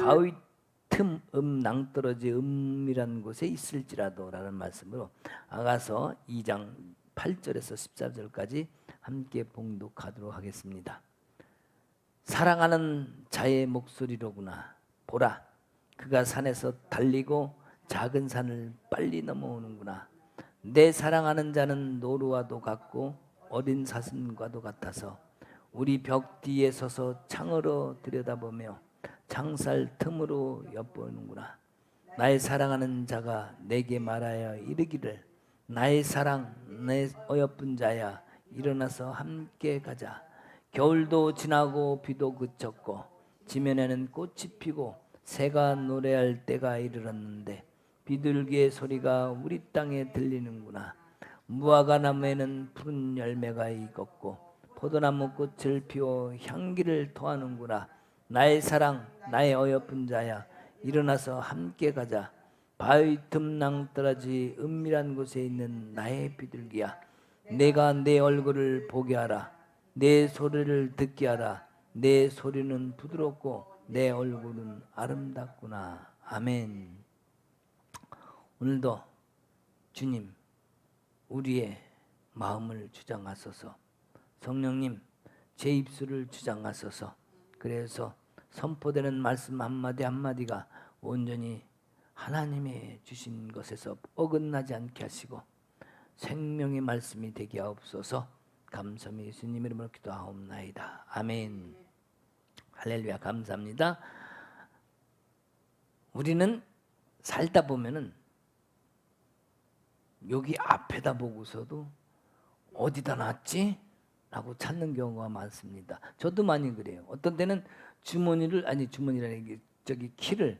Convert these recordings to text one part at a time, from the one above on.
바위 틈 낭떠러지 음이라는 곳에 있을지라도 라는 말씀으로 아가서 2장 8절에서 14절까지 함께 봉독하도록 하겠습니다. 사랑하는 자의 목소리로구나. 보라, 그가 산에서 달리고 작은 산을 빨리 넘어오는구나. 내 사랑하는 자는 노루와도 같고 어린 사슴과도 같아서 우리 벽 뒤에 서서 창으로 들여다보며 창살 틈으로 엿보는구나. 나의 사랑하는 자가 내게 말하여 이르기를 나의 사랑 내 어여쁜 자야 일어나서 함께 가자. 겨울도 지나고 비도 그쳤고 지면에는 꽃이 피고 새가 노래할 때가 이르렀는데 비둘기의 소리가 우리 땅에 들리는구나. 무화과 나무에는 푸른 열매가 익었고 포도나무 꽃을 피워 향기를 토하는구나. 나의 사랑 나의 어여쁜 자야 일어나서 함께 가자. 바위 틈 낭떠러지 은밀한 곳에 있는 나의 비둘기야, 내가 내 얼굴을 보게 하라. 내 소리를 듣게 하라. 내 소리는 부드럽고 내 얼굴은 아름답구나. 아멘. 오늘도 주님 우리의 마음을 주장하소서. 성령님 제 입술을 주장하소서. 그래서 선포되는 말씀 한마디 한마디가 온전히 하나님의 주신 것에서 어긋나지 않게 하시고 생명의 말씀이 되게 하옵소서. 감사히 예수님 이름으로 기도하옵나이다. 아멘. 할렐루야. 감사합니다. 우리는 살다 보면은 여기 앞에다 보고서도 어디다 놨지? 라고 찾는 경우가 많습니다. 저도 많이 그래요. 어떤 때는 주머니라는 게 저기 키를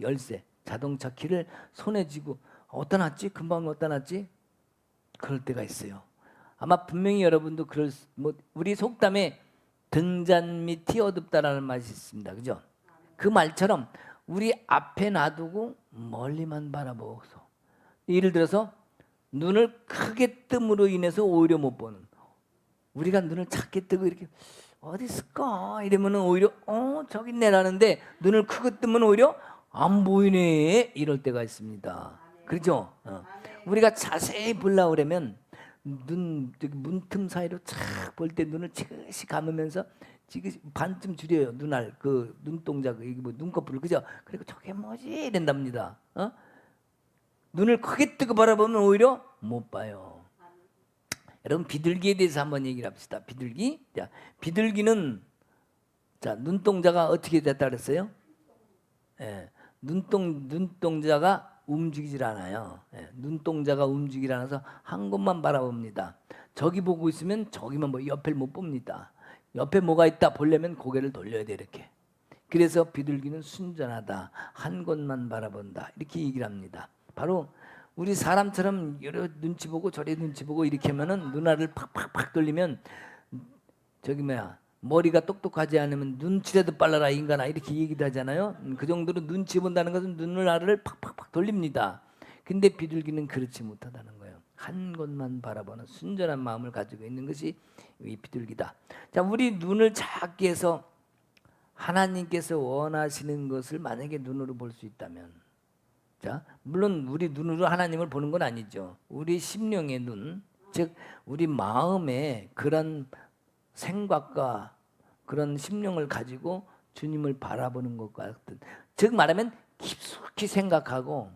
열쇠 자동차 키를 손에 쥐고 어디다 놨지? 금방 어디다 놨지? 그럴 때가 있어요. 아마 분명히 여러분도 우리 속담에 등잔 밑이 어둡다라는 말이 있습니다. 그죠? 그 말처럼 우리 앞에 놔두고 멀리만 바라보고서 예를 들어서 눈을 크게 뜸으로 인해서 오히려 못 보는, 우리가 눈을 작게 뜨고 이렇게 어디 있을까 이러면 오히려 저기 있네라는데 눈을 크게 뜨면 오히려 안 보이네 이럴 때가 있습니다. 그렇죠? 우리가 자세히 보려고 그러면 문틈 사이로 착 볼 때 눈을 지그시 감으면서 지그시 반쯤 줄여요. 그 눈동자 눈꺼풀을. 그죠? 그리고 저게 뭐지 이런답니다. 눈을 크게 뜨고 바라보면 오히려 못 봐요. 여러분 비둘기에 대해서 한번 얘기를 합시다. 비둘기. 자, 비둘기는 눈동자가 어떻게 됐다 그랬어요? 눈동자가 움직이질 않아요. 눈동자가 움직이지 않아서 한 곳만 바라봅니다. 저기 보고 있으면 저기만 옆을 못 봅니다. 옆에 뭐가 있다 보려면 고개를 돌려야 돼 이렇게. 그래서 비둘기는 순전하다. 한 곳만 바라본다. 이렇게 얘기를 합니다. 바로 우리 사람처럼 여러 눈치 보고 저리 눈치 보고 이렇게 하면은 눈알을 팍팍팍 돌리면 머리가 똑똑하지 않으면 눈치라도 빨라라 인간아 이렇게 얘기를 하잖아요. 그 정도로 눈치 본다는 것은 눈알을 팍팍팍 돌립니다. 근데 비둘기는 그렇지 못하다는 거예요. 한 곳만 바라보는 순전한 마음을 가지고 있는 것이 이 비둘기다. 자, 우리 눈을 작게 해서 하나님께서 원하시는 것을 만약에 눈으로 볼 수 있다면, 자, 물론 우리 눈으로 하나님을 보는 건 아니죠. 우리 심령의 눈, 즉 우리 마음에 그런 생각과 그런 심령을 가지고 주님을 바라보는 것 같은, 즉 말하면 깊숙이 생각하고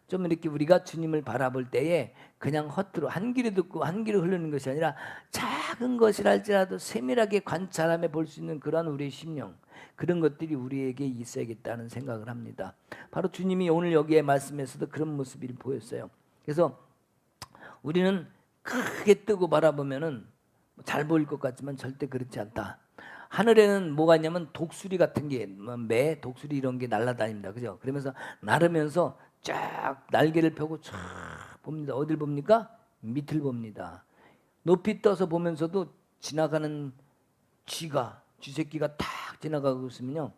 좀 이렇게 우리가 주님을 바라볼 때에 그냥 헛으로 한 귀로 듣고 한 귀로 흐르는 것이 아니라 작은 것이랄지라도 세밀하게 관찰하며 볼 수 있는 그러한 우리의 심령, 그런 것들이 우리에게 있어야겠다는 생각을 합니다. 바로 주님이 오늘 여기에 말씀에서도 그런 모습이 보였어요. 그래서 우리는 크게 뜨고 바라보면은 잘 보일 것 같지만 절대 그렇지 않다. 하늘에는 뭐가 있냐면 독수리 같은 게, 매, 독수리 이런 게 날아다닙니다. 그죠? 그러면서 날으면서 쫙 날개를 펴고 쫙 봅니다. 어딜 봅니까? 밑을 봅니다. 높이 떠서 보면서도 지나가는 쥐새끼가 탁 지나가고 있으면요,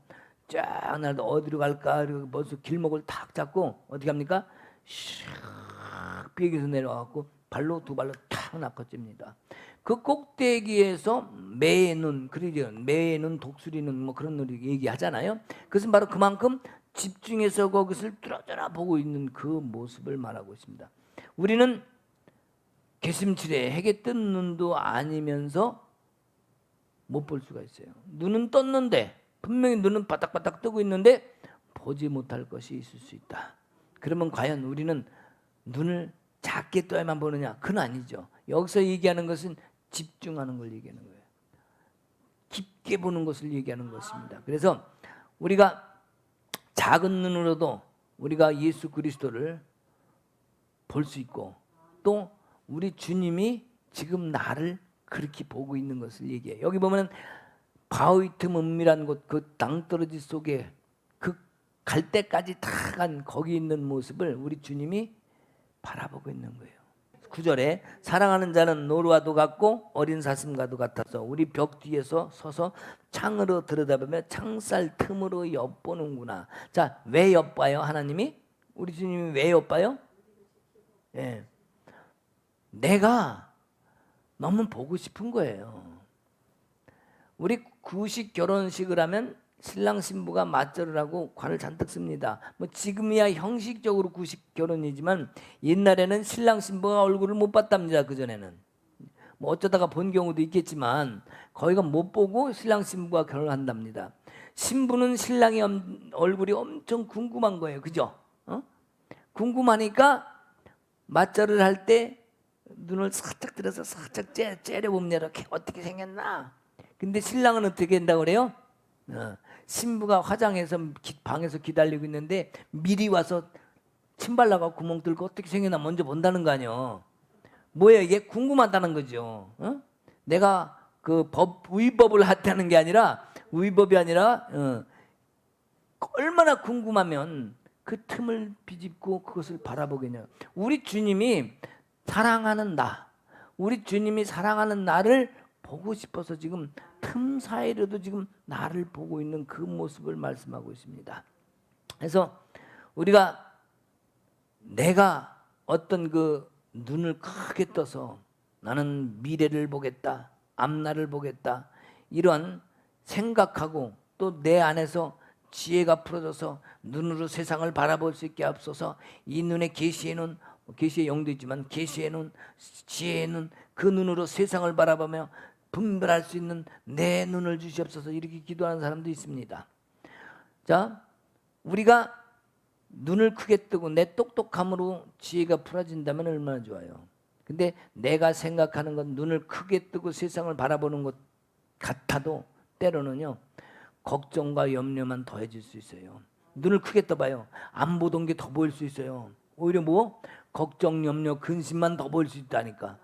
쫙 날다 어디로 갈까? 그리고 벌써 길목을 탁 잡고 어떻게 합니까? 슉 비행기에서 내려와갖고 두 발로 탁 낚아챕니다. 그 꼭대기에서 매의 눈, 그러죠. 매의 눈, 독수리 눈, 뭐 그런 놀이 얘기하잖아요. 그것은 바로 그만큼 집중해서 그것을 뚫어져라 보고 있는 그 모습을 말하고 있습니다. 우리는 개심치레 해게 뜬 눈도 아니면서 못 볼 수가 있어요. 눈은 떴는데, 분명히 눈은 바닥바닥 뜨고 있는데 보지 못할 것이 있을 수 있다. 그러면 과연 우리는 눈을 작게 떠야만 보느냐? 그건 아니죠. 여기서 얘기하는 것은 집중하는 걸 얘기하는 거예요. 깊게 보는 것을 얘기하는 것입니다. 그래서 우리가 작은 눈으로도 우리가 예수 그리스도를 볼 수 있고, 또 우리 주님이 지금 나를 그렇게 보고 있는 것을 얘기해요. 여기 보면 바위 틈 은밀한 곳, 그 낭떠러지 속에 그 갈 때까지 다 간 거기 있는 모습을 우리 주님이 바라보고 있는 거예요. 9절에 사랑하는 자는 노루와도 같고 어린 사슴과도 같아서 우리 벽 뒤에서 서서 창으로 들여다보며 창살 틈으로 엿보는구나. 자, 왜 엿봐요? 하나님이? 우리 주님이 왜 엿봐요? 예. 내가 너무 보고 싶은 거예요. 우리 구식 결혼식을 하면 신랑 신부가 맞절을 하고 관을 잔뜩 씁니다. 뭐 지금이야 형식적으로 구식 결혼이지만 옛날에는 신랑 신부가 얼굴을 못 봤답니다. 그 전에는 뭐 어쩌다가 본 경우도 있겠지만 거의가 못 보고 신랑 신부가 결혼을 한답니다. 신부는 신랑의 얼굴이 엄청 궁금한 거예요. 그죠? 궁금하니까 맞절을 할 때 눈을 살짝 들어서 살짝 째려보면 이렇게 어떻게 생겼나. 근데 신랑은 어떻게 한다고 그래요? 신부가 화장해서 방에서 기다리고 있는데 미리 와서 침 발라가 구멍 뚫고 어떻게 생겼나 먼저 본다는 거 아니에요. 뭐예요? 이게 궁금하다는 거죠. 내가 그 위법을 하다는 게 아니라 위법이 아니라 얼마나 궁금하면 그 틈을 비집고 그것을 바라보겠냐. 우리 주님이 사랑하는 나, 우리 주님이 사랑하는 나를 보고 싶어서 지금 틈 사이로도 지금 나를 보고 있는 그 모습을 말씀하고 있습니다. 그래서 우리가 내가 어떤 그 눈을 크게 떠서 나는 미래를 보겠다, 앞날을 보겠다, 이런 생각하고 또 내 안에서 지혜가 풀어져서 눈으로 세상을 바라볼 수 있게 앞서서 이 눈의 계시에는 계시의 영도 있지만 계시에는 지혜에는 그 눈으로 세상을 바라보며 분별할 수 있는 내 눈을 주시옵소서 이렇게 기도하는 사람도 있습니다. 자, 우리가 눈을 크게 뜨고 내 똑똑함으로 지혜가 풀어진다면 얼마나 좋아요. 근데 내가 생각하는 건 눈을 크게 뜨고 세상을 바라보는 것 같아도 때로는요 걱정과 염려만 더해질 수 있어요. 눈을 크게 떠봐요. 안 보던 게 더 보일 수 있어요. 오히려 뭐 걱정, 염려, 근심만 더 보일 수 있다니까.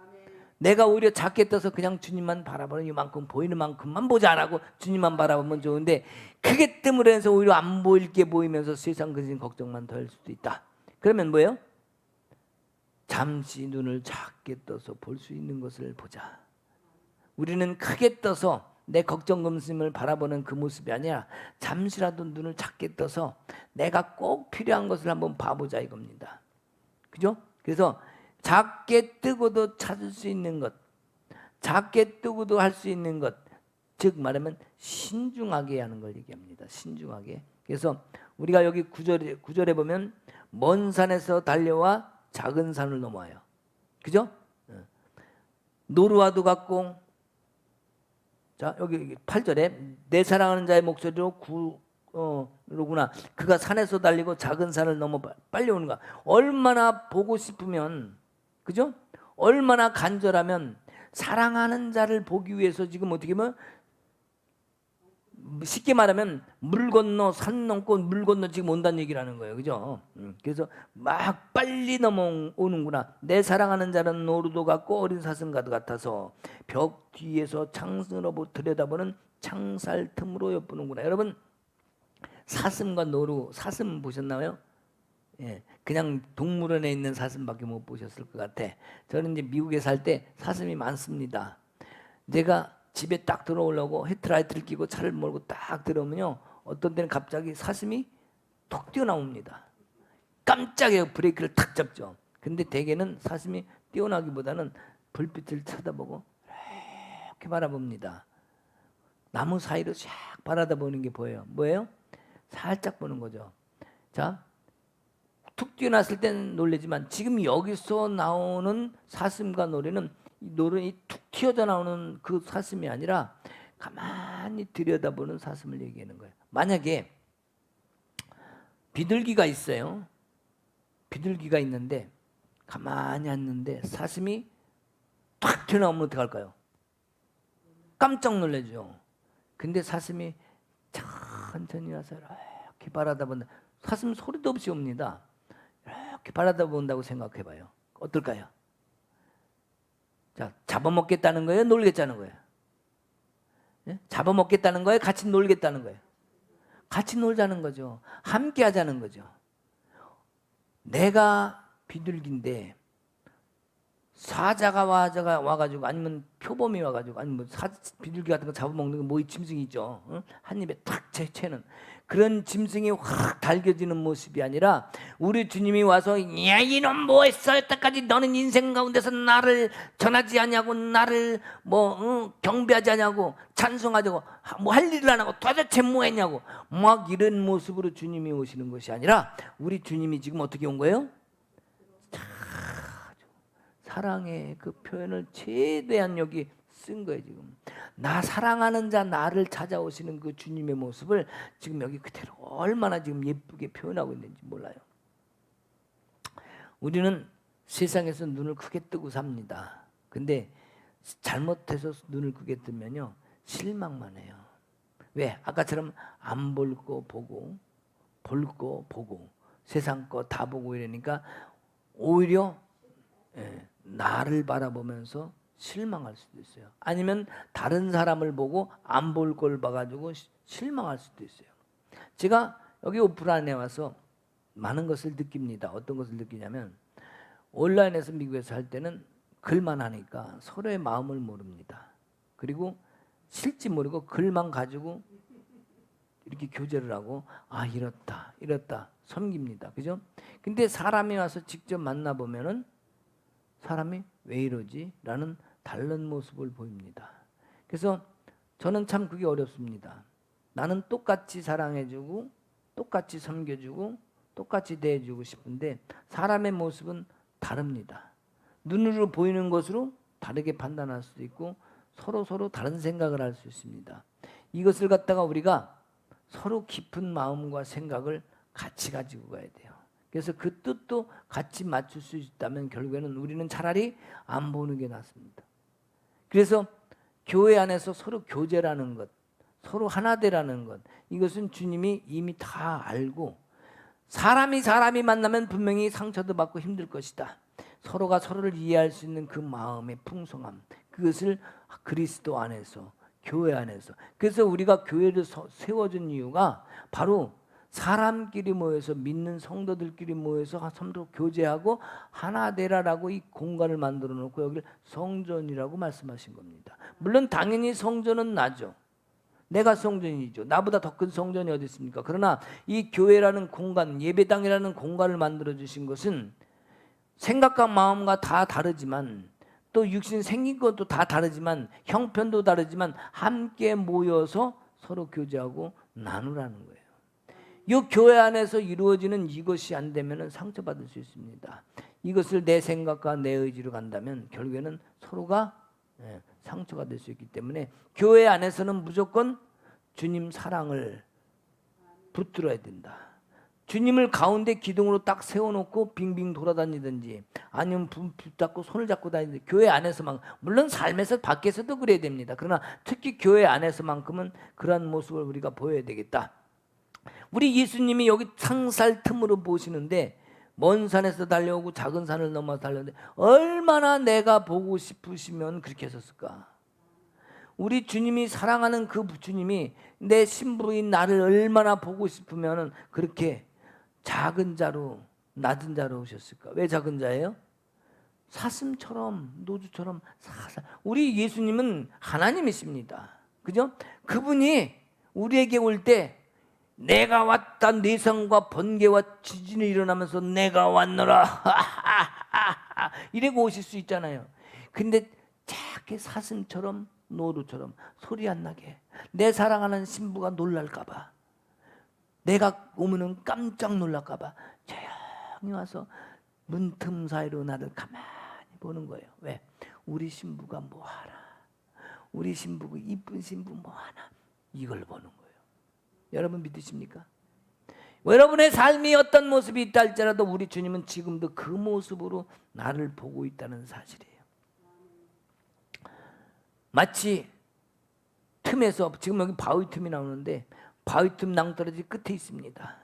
내가 오히려 작게 떠서 그냥 주님만 바라보는 이만큼 보이는 만큼만 보자 안 하고 주님만 바라보면 좋은데 크게 뜸으로 해서 오히려 안 보일 게 보이면서 세상 근심 걱정만 더 할 수도 있다. 그러면 뭐예요? 잠시 눈을 작게 떠서 볼 수 있는 것을 보자. 우리는 크게 떠서 내 걱정 근심을 바라보는 그 모습이 아니라 잠시라도 눈을 작게 떠서 내가 꼭 필요한 것을 한번 봐보자 이겁니다. 그죠? 그래서 작게 뜨고도 찾을 수 있는 것, 작게 뜨고도 할 수 있는 것, 즉 말하면 신중하게 하는 걸 얘기합니다. 신중하게. 그래서 우리가 여기 9절에 보면 먼 산에서 달려와 작은 산을 넘어와요. 그죠? 노루와도 같고, 자 여기 8절에 내 사랑하는 자의 목소리로 그러구나. 그가 산에서 달리고 작은 산을 넘어 빨리 오는 거야. 얼마나 보고 싶으면, 그죠? 얼마나 간절하면 사랑하는 자를 보기 위해서 지금 어떻게 보면 쉽게 말하면 물 건너 산 넘고 물 건너 지금 온다는 얘기를 하는 거예요. 그죠? 그래서 막 빨리 넘어오는구나. 내 사랑하는 자는 노루도 같고 어린 사슴과도 같아서 벽 뒤에서 창으로 들여다보는 창살 틈으로 엿보는구나. 여러분 사슴과 노루, 사슴 보셨나요? 예, 그냥 동물원에 있는 사슴밖에 못 보셨을 것 같아. 저는 이제 미국에 살 때 사슴이 많습니다. 내가 집에 딱 들어오려고 헤드라이트를 끼고 차를 몰고 딱 들어오면요, 어떤 때는 갑자기 사슴이 톡 뛰어나옵니다. 깜짝이야 브레이크를 탁 잡죠. 근데 대개는 사슴이 뛰어나기보다는 불빛을 쳐다보고 이렇게 바라봅니다. 나무 사이로 쫙 바라다보는 게 보여요. 뭐예요? 살짝 보는 거죠. 자, 툭 뛰어났을 때는 놀라지만 지금 여기서 나오는 사슴과 노래는 노른이 툭 튀어져 나오는 그 사슴이 아니라 가만히 들여다보는 사슴을 얘기하는 거예요. 만약에 비둘기가 있어요. 비둘기가 있는데 가만히 앉는데 사슴이 탁 튀어나오면 어떡할까요? 깜짝 놀라죠. 근데 사슴이 천천히 와서 이렇게 바라다본다. 사슴 소리도 없이 옵니다. 이렇게 바라다본다고 생각해봐요. 어떨까요? 자, 잡아먹겠다는 거예요? 놀겠다는 거예요? 예? 잡아먹겠다는 거예요? 같이 놀겠다는 거예요? 같이 놀자는 거죠. 함께 하자는 거죠. 내가 비둘기인데 사자가 와가지고 아니면 표범이 와가지고 아니면 비둘기 같은 거 잡아먹는 거 뭐 짐승이 있죠. 응? 한 입에 탁 채는 그런 짐승이 확 달겨지는 모습이 아니라 우리 주님이 와서 야 이놈 뭐했어 여태까지 너는 인생 가운데서 나를 전하지 않냐고 나를 경배하지 않냐고 찬송하자고 뭐 할 일을 안 하고 도대체 뭐했냐고 막 이런 모습으로 주님이 오시는 것이 아니라 우리 주님이 지금 어떻게 온 거예요? 사랑의 그 표현을 최대한 여기 쓴 거예요. 지금 나 사랑하는 자 나를 찾아오시는 그 주님의 모습을 지금 여기 그대로 얼마나 지금 예쁘게 표현하고 있는지 몰라요. 우리는 세상에서 눈을 크게 뜨고 삽니다. 근데 잘못해서 눈을 크게 뜨면요 실망만 해요. 왜? 아까처럼 안 볼 거 보고 볼 거 보고 세상 거 다 보고 이러니까 오히려 나를 바라보면서 실망할 수도 있어요. 아니면 다른 사람을 보고 안 볼 걸 봐가지고 실망할 수도 있어요. 제가 여기 오프라인에 와서 많은 것을 느낍니다. 어떤 것을 느끼냐면 온라인에서 미국에서 할 때는 글만 하니까 서로의 마음을 모릅니다. 그리고 실지 모르고 글만 가지고 이렇게 교제를 하고 아 이렇다 섬깁니다. 그죠? 근데 사람이 와서 직접 만나보면은 사람이 왜 이러지? 라는 다른 모습을 보입니다. 그래서 저는 참 그게 어렵습니다. 나는 똑같이 사랑해주고 똑같이 섬겨주고 똑같이 대해주고 싶은데 사람의 모습은 다릅니다. 눈으로 보이는 것으로 다르게 판단할 수도 있고 서로 다른 생각을 할 수 있습니다. 이것을 갖다가 우리가 서로 깊은 마음과 생각을 같이 가지고 가야 돼요. 그래서 그 뜻도 같이 맞출 수 있다면 결국에는 우리는 차라리 안 보는 게 낫습니다. 그래서 교회 안에서 서로 교제라는 것, 서로 하나 되라는 것, 이것은 주님이 이미 다 알고 사람이 만나면 분명히 상처도 받고 힘들 것이다. 서로가 서로를 이해할 수 있는 그 마음의 풍성함, 그것을 그리스도 안에서 교회 안에서 그래서 우리가 교회를 세워준 이유가 바로 사람끼리 모여서 믿는 성도들끼리 모여서 서로 교제하고 하나 되라라고 이 공간을 만들어 놓고 여기를 성전이라고 말씀하신 겁니다. 물론 당연히 성전은 나죠. 내가 성전이죠. 나보다 더 큰 성전이 어디 있습니까? 그러나 이 교회라는 공간, 예배당이라는 공간을 만들어 주신 것은 생각과 마음과 다 다르지만 또 육신 생긴 것도 다 다르지만 형편도 다르지만 함께 모여서 서로 교제하고 나누라는 거예요. 이 교회 안에서 이루어지는 이것이 안 되면 상처받을 수 있습니다. 이것을 내 생각과 내 의지로 간다면 결국에는 서로가 상처가 될 수 있기 때문에 교회 안에서는 무조건 주님 사랑을 붙들어야 된다. 주님을 가운데 기둥으로 딱 세워놓고 빙빙 돌아다니든지 아니면 붙잡고 손을 잡고 다니든지 교회 안에서만 물론 삶에서 밖에서도 그래야 됩니다. 그러나 특히 교회 안에서만큼은 그러한 모습을 우리가 보여야 되겠다. 우리 예수님이 여기 상살 틈으로 보시는데 먼 산에서 달려오고 작은 산을 넘어서 달려오는데 얼마나 내가 보고 싶으시면 그렇게 하셨을까? 우리 주님이 사랑하는 그 주님이 내 신부인 나를 얼마나 보고 싶으면 그렇게 작은 자로 낮은 자로 오셨을까? 왜 작은 자예요? 사슴처럼 노주처럼 사살. 우리 예수님은 하나님이십니다. 그죠? 그분이 우리에게 올 때 내가 왔다 내성과 번개와 지진이 일어나면서 내가 왔노라 이러고 오실 수 있잖아요. 근데 작게 사슴처럼 노루처럼 소리 안 나게. 내 사랑하는 신부가 놀랄까봐, 내가 오면은 깜짝 놀랄까봐 조용히 와서 문틈 사이로 나를 가만히 보는 거예요. 왜? 우리 신부가 뭐하나, 우리 신부가 이쁜 신부 뭐하나, 이걸 보는 거예요. 여러분 믿으십니까? 여러분의 삶이 어떤 모습이 있다 할지라도 우리 주님은 지금도 그 모습으로 나를 보고 있다는 사실이에요. 마치 틈에서, 지금 여기 바위 틈이 나오는데 바위 틈 낭떠러지 끝에 있습니다.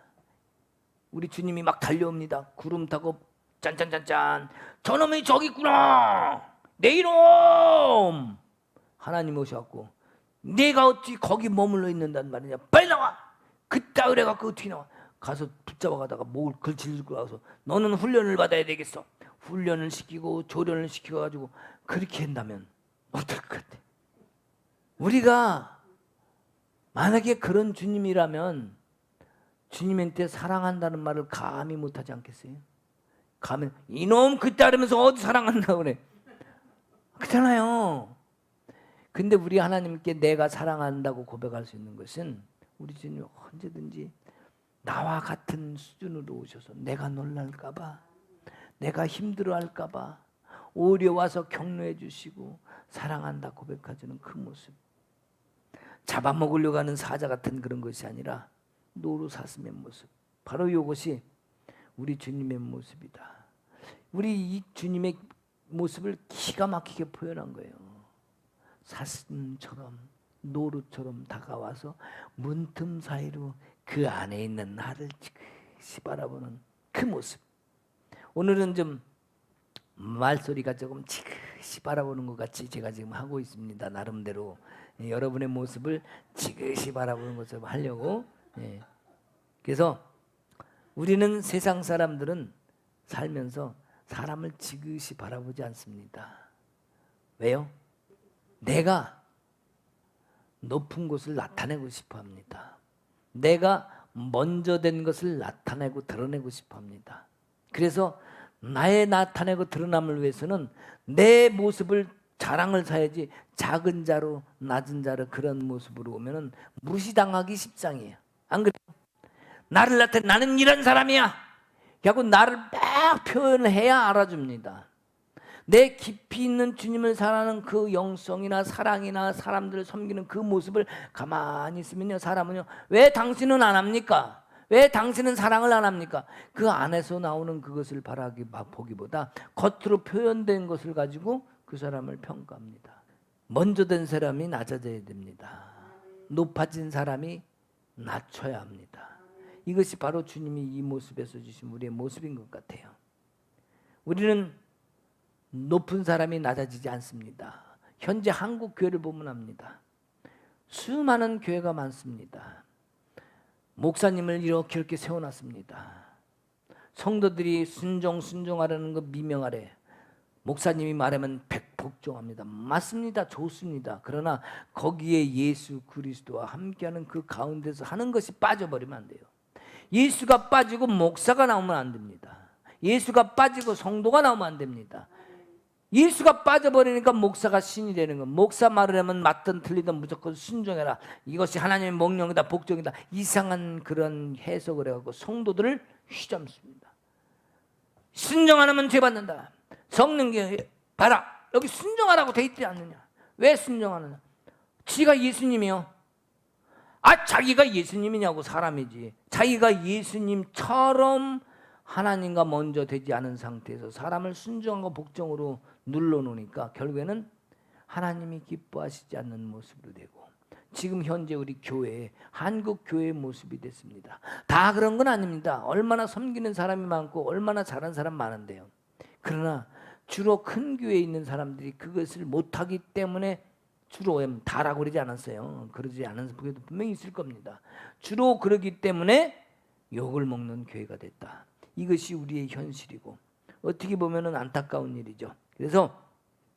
우리 주님이 막 달려옵니다. 구름 타고 짠짠짠짠, 저놈이 저기 있구나, 내 이놈. 하나님 오셔갖고 내가 어찌 거기 머물러 있는단 말이냐, 빨리 나와. 그따위래 갖고 어떻게 나와. 가서 붙잡아 가다가 목을 걸치고 가서 너는 훈련을 받아야 되겠어. 훈련을 시키고 조련을 시켜가지고 그렇게 한다면 어떨 것 같아? 우리가 만약에 그런 주님이라면 주님한테 사랑한다는 말을 감히 못하지 않겠어요? 감히 이놈 그따르면서 어디 사랑한다고 그래, 그렇잖아요. 근데 우리 하나님께 내가 사랑한다고 고백할 수 있는 것은 우리 주님이 언제든지 나와 같은 수준으로 오셔서 내가 놀랄까봐, 내가 힘들어할까봐 오려 와서 격려해 주시고 사랑한다 고백해주는 그 모습, 잡아먹으려고 하는 사자 같은 그런 것이 아니라 노루 사슴의 모습, 바로 이것이 우리 주님의 모습이다. 우리 이 주님의 모습을 기가 막히게 표현한 거예요. 사슴처럼 노루처럼 다가와서 문틈 사이로 그 안에 있는 나를 지그시 바라보는 그 모습. 오늘은 좀 말소리가 조금 지그시 바라보는 것 같이 제가 지금 하고 있습니다. 나름대로 여러분의 모습을 지그시 바라보는 것처럼 하려고. 그래서 우리는 세상 사람들은 살면서 사람을 지그시 바라보지 않습니다. 왜요? 내가 높은 것을 나타내고 싶어 합니다. 내가 먼저 된 것을 나타내고 드러내고 싶어 합니다. 그래서 나의 나타내고 드러남을 위해서는 내 모습을 자랑을 사야지, 작은 자로 낮은 자로 그런 모습으로 오면은 무시당하기 십상이에요. 안 그래요? 나를 나타내, 나는 이런 사람이야 하고 나를 막 표현해야 알아줍니다. 내 깊이 있는 주님을 사랑하는 그 영성이나 사랑이나 사람들을 섬기는 그 모습을 가만히 있으면요, 사람은요, 왜 당신은 안 합니까? 왜 당신은 사랑을 안 합니까? 그 안에서 나오는 그것을 보기보다 겉으로 표현된 것을 가지고 그 사람을 평가합니다. 먼저 된 사람이 낮아져야 됩니다. 높아진 사람이 낮춰야 합니다. 이것이 바로 주님이 이 모습에서 주신 우리의 모습인 것 같아요. 우리는 높은 사람이 낮아지지 않습니다. 현재 한국 교회를 보면 압니다. 수많은 교회가 많습니다. 목사님을 이렇게 세워놨습니다. 성도들이 순종하라는 거 미명하래. 목사님이 말하면 백복종합니다. 맞습니다. 좋습니다. 그러나 거기에 예수 그리스도와 함께하는 그 가운데서 하는 것이 빠져버리면 안 돼요. 예수가 빠지고 목사가 나오면 안 됩니다. 예수가 빠지고 성도가 나오면 안 됩니다. 예수가 빠져버리니까 목사가 신이 되는 거. 목사 말을 하면 맞든 틀리든 무조건 순종해라. 이것이 하나님의 명령이다, 복종이다. 이상한 그런 해석을 해갖고 성도들을 휘점습니다. 순종 안 하면 죄 받는다. 성령님 봐라, 여기 순종하라고 돼 있지 않느냐. 왜 순종하느냐? 지가 예수님이요. 자기가 예수님이냐고. 사람이지. 자기가 예수님처럼 하나님과 먼저 되지 않은 상태에서 사람을 순종하고 복종으로 눌러놓으니까 결국에는 하나님이 기뻐하시지 않는 모습으로 되고, 지금 현재 우리 교회, 한국 교회의 모습이 됐습니다. 다 그런 건 아닙니다. 얼마나 섬기는 사람이 많고 얼마나 잘하는 사람 많은데요. 그러나 주로 큰 교회에 있는 사람들이 그것을 못하기 때문에, 주로 다라고 그러지 않았어요. 그러지 않은 교회도 분명히 있을 겁니다. 주로 그러기 때문에 욕을 먹는 교회가 됐다. 이것이 우리의 현실이고 어떻게 보면 안타까운 일이죠. 그래서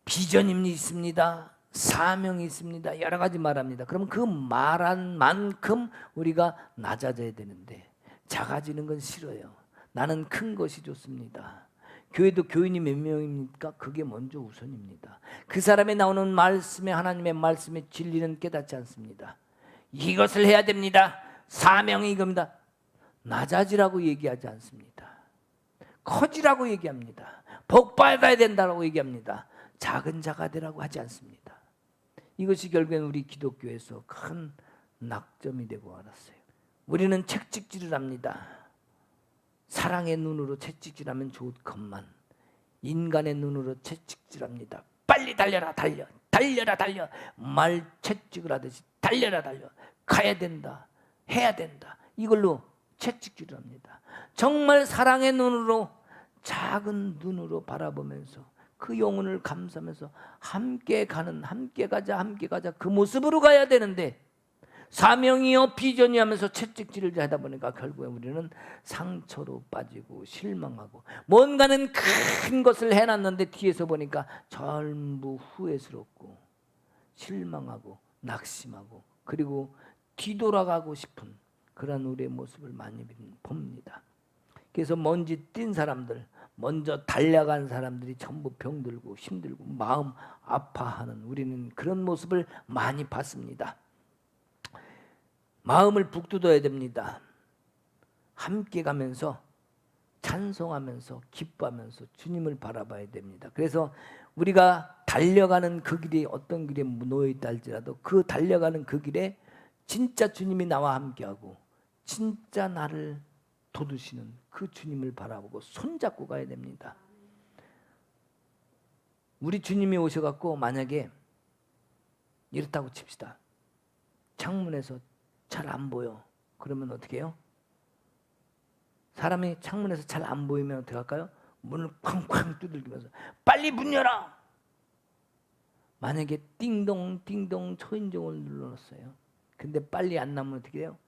비전이 있습니다. 사명이 있습니다. 여러 가지 말합니다. 그럼 그 말한 만큼 우리가 낮아져야 되는데 작아지는 건 싫어요. 나는 큰 것이 좋습니다. 교회도 교인이 몇 명입니까? 그게 먼저 우선입니다. 그 사람에 나오는 말씀에 하나님의 말씀의 진리는 깨닫지 않습니다. 이것을 해야 됩니다. 사명이 이겁니다. 낮아지라고 얘기하지 않습니다. 커지라고 얘기합니다. 복 받아야 된다고 얘기합니다. 작은 자가 되라고 하지 않습니다. 이것이 결국엔 우리 기독교에서 큰 낙점이 되고 말았어요. 우리는 채찍질을 합니다. 사랑의 눈으로 채찍질하면 좋건만 인간의 눈으로 채찍질합니다. 빨리 달려라 달려, 달려라 달려, 말 채찍을 하듯이 달려라 달려, 가야 된다, 해야 된다, 이걸로 채찍질을 합니다. 정말 사랑의 눈으로, 작은 눈으로 바라보면서 그 영혼을 감싸면서 함께 가는, 함께 가자 그 모습으로 가야 되는데, 사명이요 비전이 하면서 채찍질을 하다 보니까 결국에 우리는 상처로 빠지고 실망하고, 뭔가는 큰 것을 해놨는데 뒤에서 보니까 전부 후회스럽고 실망하고 낙심하고, 그리고 뒤돌아가고 싶은 그런 우리의 모습을 많이 봅니다. 그래서 먼지 뛴 사람들, 먼저 달려간 사람들이 전부 병들고 힘들고 마음 아파하는, 우리는 그런 모습을 많이 봤습니다. 마음을 북돋아야 됩니다. 함께 가면서 찬송하면서 기뻐하면서 주님을 바라봐야 됩니다. 그래서 우리가 달려가는 그 길이 어떤 길에 놓여 있다 할지라도 그 달려가는 그 길에 진짜 주님이 나와 함께하고 진짜 나를 도우시는 그 주님을 바라보고 손잡고 가야 됩니다. 우리 주님이 오셔갖고 만약에 이렇다고 칩시다. 창문에서 잘 안 보여. 그러면 어떻게 해요? 사람이 창문에서 잘 안 보이면 어떻게 할까요? 문을 쾅쾅 두들기면서 빨리 문 열어! 만약에 띵동 띵동 초인종을 눌러놨어요. 근데 빨리 안 나면 어떻게 해요?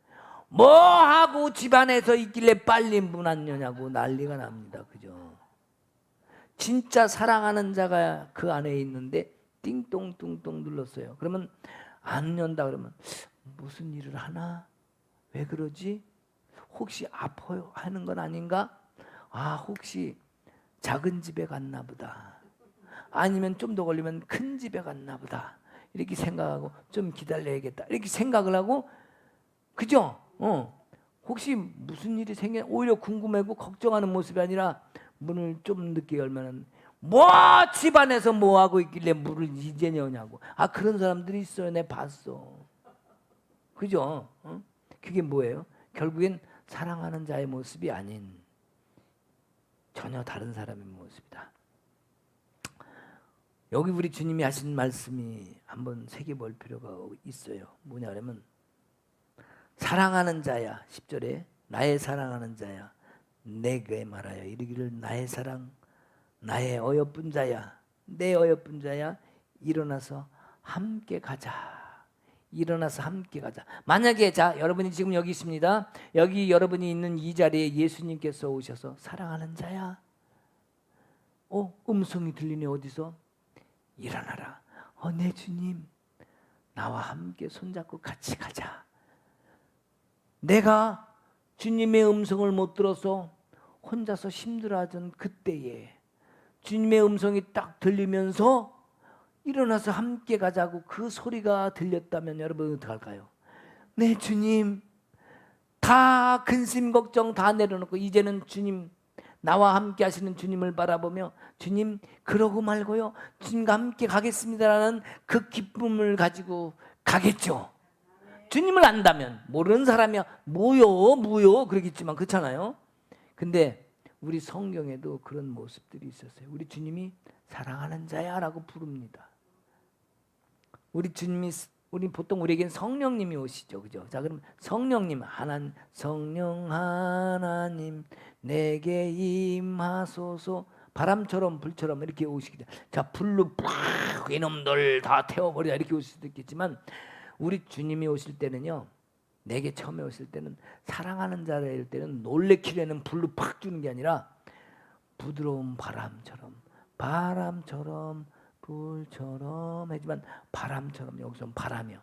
뭐 하고 집안에서 있길래 빨리 문 안 여냐고 난리가 납니다. 그죠? 진짜 사랑하는 자가 그 안에 있는데 띵동 띵동 눌렀어요. 그러면 안 연다 그러면 무슨 일을 하나? 왜 그러지? 혹시 아파요 하는 건 아닌가? 아, 혹시 작은 집에 갔나 보다. 아니면 좀 더 걸리면 큰 집에 갔나 보다. 이렇게 생각하고 좀 기다려야겠다. 이렇게 생각을 하고, 그죠? 혹시 무슨 일이 생겨? 오히려 궁금하고 걱정하는 모습이 아니라 문을 좀 늦게 열면은 뭐 집안에서 뭐 하고 있길래 문을 이제 여냐고. 아, 그런 사람들이 있어요. 내가 봤어. 그죠? 그게 뭐예요? 결국엔 사랑하는 자의 모습이 아닌 전혀 다른 사람의 모습이다. 여기 우리 주님이 하신 말씀이 한번 새겨볼 필요가 있어요. 뭐냐면 사랑하는 자야, 10절에 나의 사랑하는 자야 내게 말하여 이르기를 나의 사랑, 나의 어여쁜 자야, 내 어여쁜 자야, 일어나서 함께 가자. 일어나서 함께 가자. 만약에 자 여러분이 지금 여기 있습니다. 여기 여러분이 있는 이 자리에 예수님께서 오셔서 사랑하는 자야, 음성이 들리네. 어디서? 일어나라. 내 주님, 나와 함께 손잡고 같이 가자. 내가 주님의 음성을 못 들어서 혼자서 힘들어하던 그때에 주님의 음성이 딱 들리면서 일어나서 함께 가자고 그 소리가 들렸다면 여러분 어떻게 할까요? 네, 주님, 다 근심 걱정 다 내려놓고 이제는 주님, 나와 함께 하시는 주님을 바라보며 주님 그러고 말고요 주님과 함께 가겠습니다라는 그 기쁨을 가지고 가겠죠. 주님을 안다면. 모르는 사람이야 뭐요 그러겠지만, 그렇잖아요. 근데 우리 성경에도 그런 모습들이 있었어요. 우리 주님이 사랑하는 자야 라고 부릅니다. 우리 주님이, 우리 보통 우리에겐 성령님이 오시죠, 그죠? 자, 그럼 성령님, 성령 하나님 내게 임하소서. 바람처럼 불처럼 이렇게 오시기. 자, 불로 팍 이놈들 다 태워버리자 이렇게 오실 수도 있겠지만, 우리 주님이 오실 때는요, 내게 처음에 오실 때는 사랑하는 자일 때는 놀래키려는 불로 팍 주는 게 아니라 부드러운 바람처럼 불처럼 하지만 바람처럼, 여기서 바람이요.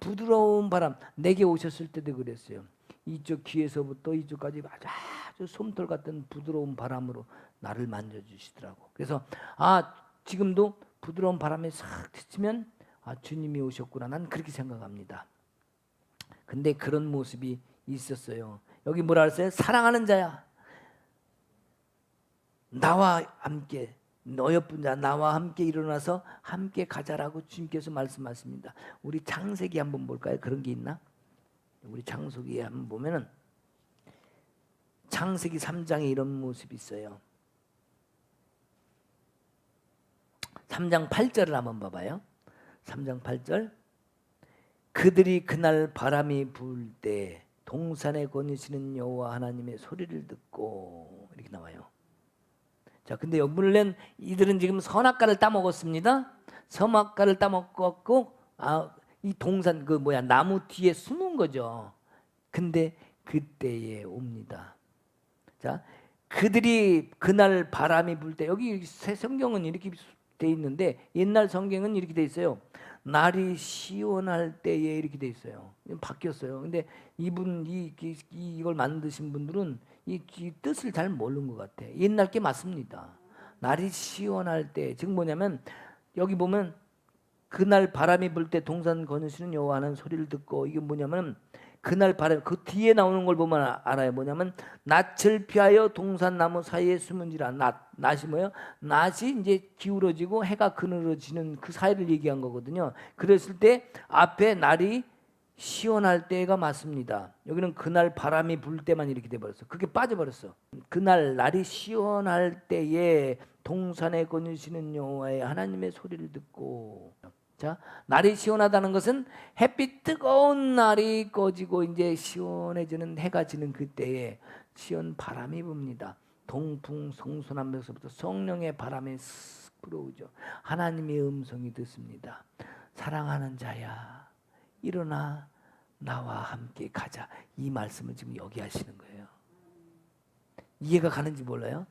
부드러운 바람. 내게 오셨을 때도 그랬어요. 이쪽 귀에서부터 이쪽까지 아주 아주 솜털 같은 부드러운 바람으로 나를 만져주시더라고. 그래서 지금도 부드러운 바람에 싹 스치면 주님이 오셨구나. 난 그렇게 생각합니다. 근데 그런 모습이 있었어요. 여기 뭐라 그랬어요? 사랑하는 자야, 나와 함께, 너여뿐 자 나와 함께 일어나서 함께 가자라고 주님께서 말씀하십니다. 우리 창세기 한번 볼까요? 그런 게 있나? 우리 창세기 한번 보면은 창세기 3장에 이런 모습이 있어요. 3장 8절을 한번 봐봐요. 3장 8절. 그들이 그날 바람이 불 때 동산에 거니시는 여호와 하나님의 소리를 듣고, 이렇게 나와요. 자, 근데 물론 이들은 지금 선악과를 따먹었습니다. 선악과를 따먹고 이 동산 나무 뒤에 숨은 거죠. 근데 그때에 옵니다. 자, 그들이 그날 바람이 불 때, 여기 새 성경은 이렇게 돼 있는데 옛날 성경은 이렇게 돼 있어요. 날이 시원할 때에 이렇게 돼 있어요. 바뀌었어요. 근데 이걸 만드신 분들은 이 뜻을 잘 모르는 것 같아. 옛날 게 맞습니다. 날이 시원할 때, 즉 뭐냐면 여기 보면 그날 바람이 불 때 동산 거느시는 여호와는 소리를 듣고, 이게 뭐냐면 그날 바람, 그 뒤에 나오는 걸 보면 알아요. 뭐냐면 낯을 피하여 동산 나무 사이에 숨은지라. 낯이 뭐예요? 낯이 이제 기울어지고 해가 그늘어지는 그 사이를 얘기한 거거든요. 그랬을 때 앞에 날이 시원할 때가 맞습니다. 여기는 그날 바람이 불 때만 이렇게 돼버렸어. 그게 빠져버렸어. 그날 날이 시원할 때에 동산에 거느시는 여호와의 하나님의 소리를 듣고. 자, 날이 시원하다는 것은 햇빛 뜨거운 날이 꺼지고 이제 시원해지는 해가 지는 그때에 시원 바람이 붑니다. 동풍 성소남에서부터 성령의 바람이 쓱 불어오죠. 하나님의 음성이 듣습니다. 사랑하는 자야, 일어나 나와 함께 가자. 이 말씀을 지금 여기 하시는 거예요. 이해가 가는지 몰라요?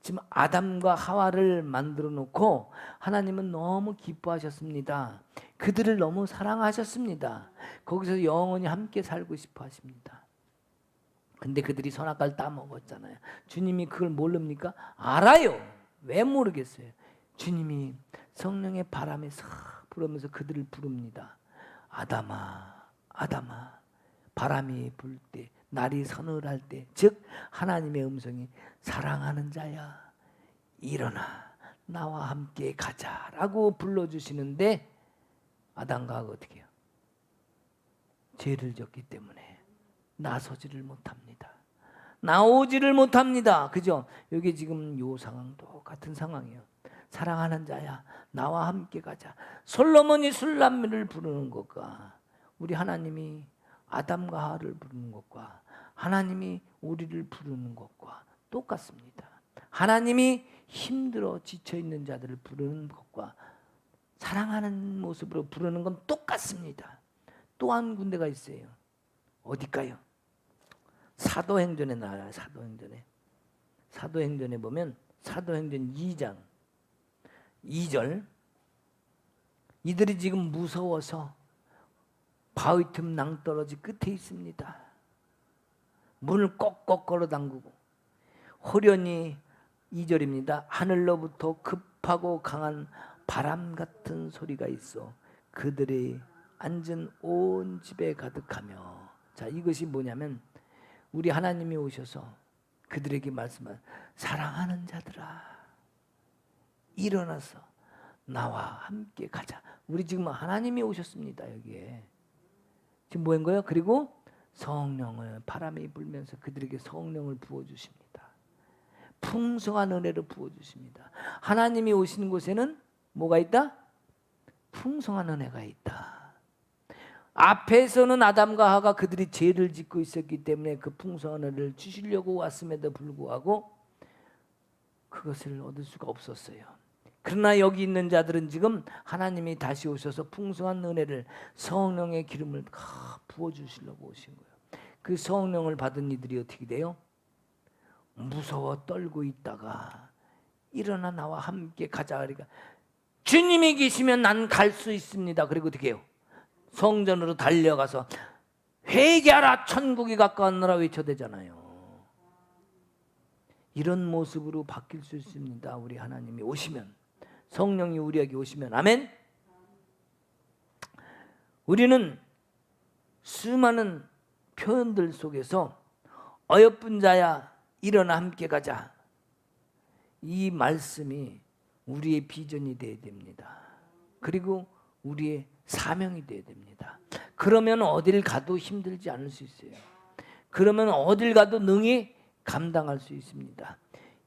지금 아담과 하와를 만들어 놓고 하나님은 너무 기뻐하셨습니다. 그들을 너무 사랑하셨습니다. 거기서 영원히 함께 살고 싶어 하십니다. 근데 그들이 선악과를 따먹었잖아요. 주님이 그걸 모릅니까? 알아요. 왜 모르겠어요? 주님이 성령의 바람에 싹 불으면서 그들을 부릅니다. 아담아, 아담아, 바람이 불 때, 날이 서늘할 때, 즉 하나님의 음성이 사랑하는 자야, 일어나 나와 함께 가자라고 불러주시는데, 아담과 하와가 어떻게 해요? 죄를 졌기 때문에 나서지를 못합니다. 나오지를 못합니다. 그죠? 여기 지금 요 상황도 같은 상황이에요. 사랑하는 자야, 나와 함께 가자. 솔로몬이 술람미를 부르는 것과 우리 하나님이 아담과 하와를 부르는 것과 하나님이 우리를 부르는 것과 똑같습니다. 하나님이 힘들어 지쳐있는 자들을 부르는 것과 사랑하는 모습으로 부르는 건 똑같습니다. 또 한 군데가 있어요. 어딜까요? 사도행전에 나와요. 사도행전에 보면 사도행전 2장 2절, 이들이 지금 무서워서 바위 틈 낭떠러지 끝에 있습니다. 문을 꼭꼭 걸어 잠그고 호련히, 2절입니다. 하늘로부터 급하고 강한 바람 같은 소리가 있어 그들이 앉은 온 집에 가득하며. 자, 이것이 뭐냐면 우리 하나님이 오셔서 그들에게 말씀한, 사랑하는 자들아, 일어나서 나와 함께 가자. 우리 지금 하나님이 오셨습니다. 여기에 지금 뭐인 거예요? 그리고 성령을, 바람이 불면서 그들에게 성령을 부어주십니다. 풍성한 은혜를 부어주십니다. 하나님이 오시는 곳에는 뭐가 있다? 풍성한 은혜가 있다. 앞에서는 아담과 하와가 그들이 죄를 짓고 있었기 때문에 그 풍성한 은혜를 주시려고 왔음에도 불구하고 그것을 얻을 수가 없었어요. 그러나 여기 있는 자들은 지금 하나님이 다시 오셔서 풍성한 은혜를, 성령의 기름을 부어주시려고 오신 거예요. 그 성령을 받은 이들이 어떻게 돼요? 무서워 떨고 있다가 일어나 나와 함께 가자. 그러니까 주님이 계시면 난 갈 수 있습니다. 그리고 어떻게 해요? 성전으로 달려가서 회개하라, 천국이 가까웠노라 외쳐대잖아요. 이런 모습으로 바뀔 수 있습니다. 우리 하나님이 오시면, 성령이 우리에게 오시면. 아멘. 우리는 수많은 표현들 속에서 어여쁜 자야 일어나 함께 가자, 이 말씀이 우리의 비전이 되어야 됩니다. 그리고 우리의 사명이 되어야 됩니다. 그러면 어딜 가도 힘들지 않을 수 있어요. 그러면 어딜 가도 능히 감당할 수 있습니다.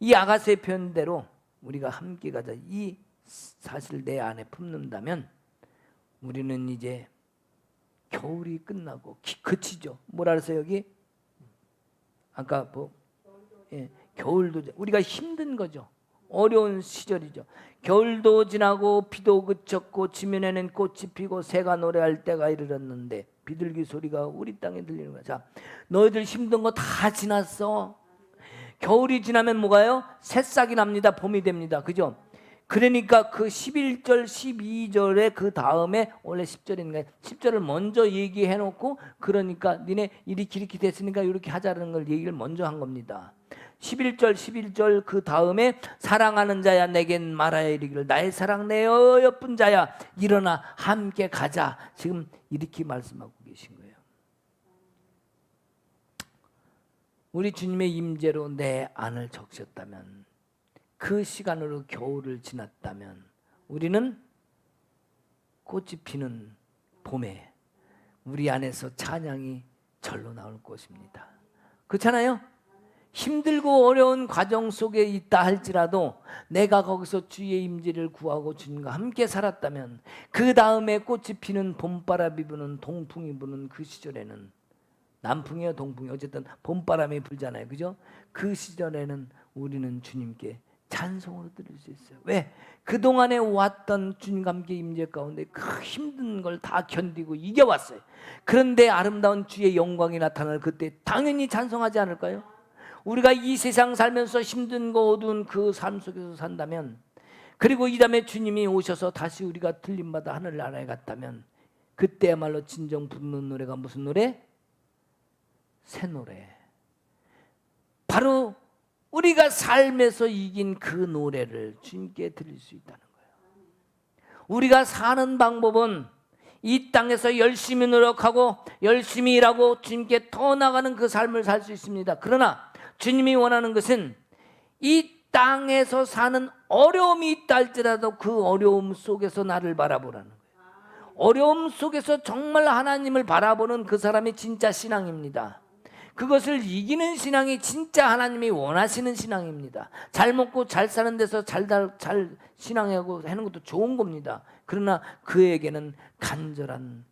이 아가서의 표현대로 우리가 함께 가자, 이 사실 내 안에 품는다면 우리는 이제 겨울이 끝나고 그치죠. 뭐라 그랬어요 여기? 아까 겨울도 우리가 힘든 거죠. 어려운 시절이죠. 겨울도 지나고 비도 그쳤고 지면에는 꽃이 피고 새가 노래할 때가 이르렀는데 비둘기 소리가 우리 땅에 들리는 거야. 자, 너희들 힘든 거 다 지났어. 겨울이 지나면 뭐가요? 새싹이 납니다. 봄이 됩니다. 그죠? 그러니까 그 11절 12절에 그 다음에 원래 10절인가요? 10절을 먼저 얘기해 놓고, 그러니까 니네 이렇게 됐으니까 이렇게 하자는 걸 얘기를 먼저 한 겁니다. 11절 11절 그 다음에 사랑하는 자야 내겐 말하여 이르기를 나의 사랑 내 어여쁜 자야 일어나 함께 가자. 지금 이렇게 말씀하고 계신 거예요. 우리 주님의 임재로 내 안을 적셨다면, 그 시간으로 겨울을 지났다면 우리는 꽃이 피는 봄에 우리 안에서 찬양이 절로 나올 것입니다. 그렇잖아요? 힘들고 어려운 과정 속에 있다 할지라도 내가 거기서 주의 임재를 구하고 주님과 함께 살았다면, 그 다음에 꽃이 피는 봄바람이 부는 동풍이 부는 그 시절에는, 남풍이요 동풍이 어쨌든 봄바람이 불잖아요. 그죠? 그 시절에는 우리는 주님께 찬송으로 드릴 수 있어요. 왜? 그동안에 왔던 주님과 함께 임재 가운데 그 힘든 걸 다 견디고 이겨왔어요. 그런데 아름다운 주의 영광이 나타날 그때 당연히 찬송하지 않을까요? 우리가 이 세상 살면서 힘든 거 어두운 그 삶 속에서 산다면, 그리고 이 다음에 주님이 오셔서 다시 우리가 들림받아 하늘나라에 갔다면, 그때야말로 진정 부르는 노래가 무슨 노래? 새 노래. 바로 우리가 삶에서 이긴 그 노래를 주님께 드릴 수 있다는 거예요. 우리가 사는 방법은 이 땅에서 열심히 노력하고 열심히 일하고 주님께 더 나가는 그 삶을 살 수 있습니다. 그러나 주님이 원하는 것은 이 땅에서 사는 어려움이 있다 할지라도 그 어려움 속에서 나를 바라보라는 거예요. 어려움 속에서 정말 하나님을 바라보는 그 사람이 진짜 신앙입니다. 그것을 이기는 신앙이 진짜 하나님이 원하시는 신앙입니다. 잘 먹고 잘 사는 데서 잘 신앙하고 하는 것도 좋은 겁니다. 그러나 그에게는 간절한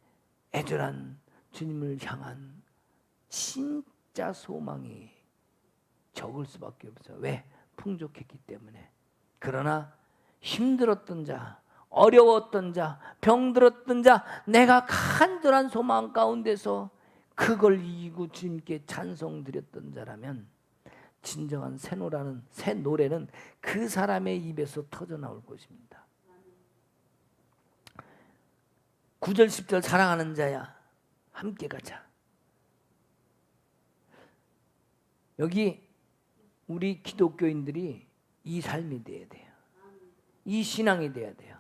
애절한 주님을 향한 진짜 소망이 적을 수밖에 없어요. 왜? 풍족했기 때문에. 그러나 힘들었던 자, 어려웠던 자, 병들었던 자, 내가 간절한 소망 가운데서 그걸 이기고 주님께 찬송 드렸던 자라면 진정한 새 노래는 그 사람의 입에서 터져 나올 것입니다. 9절 10절 사랑하는 자야 함께 가자. 여기 우리 기독교인들이 이 삶이 돼야 돼요. 이 신앙이 돼야 돼요.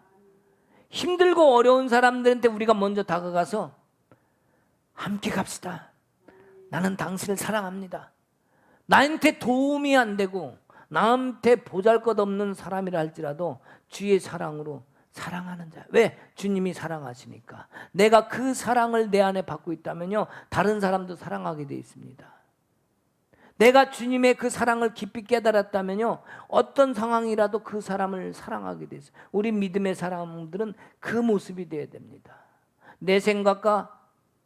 힘들고 어려운 사람들한테 우리가 먼저 다가가서 함께 갑시다. 나는 당신을 사랑합니다. 나한테 도움이 안 되고 나한테 보잘것없는 사람이라 할지라도 주의 사랑으로 사랑하는 자. 왜? 주님이 사랑하시니까. 내가 그 사랑을 내 안에 받고 있다면요, 다른 사람도 사랑하게 되어 있습니다. 내가 주님의 그 사랑을 깊이 깨달았다면요, 어떤 상황이라도 그 사람을 사랑하게 되어 있어요. 우리 믿음의 사람들은 그 모습이 되어야 됩니다. 내 생각과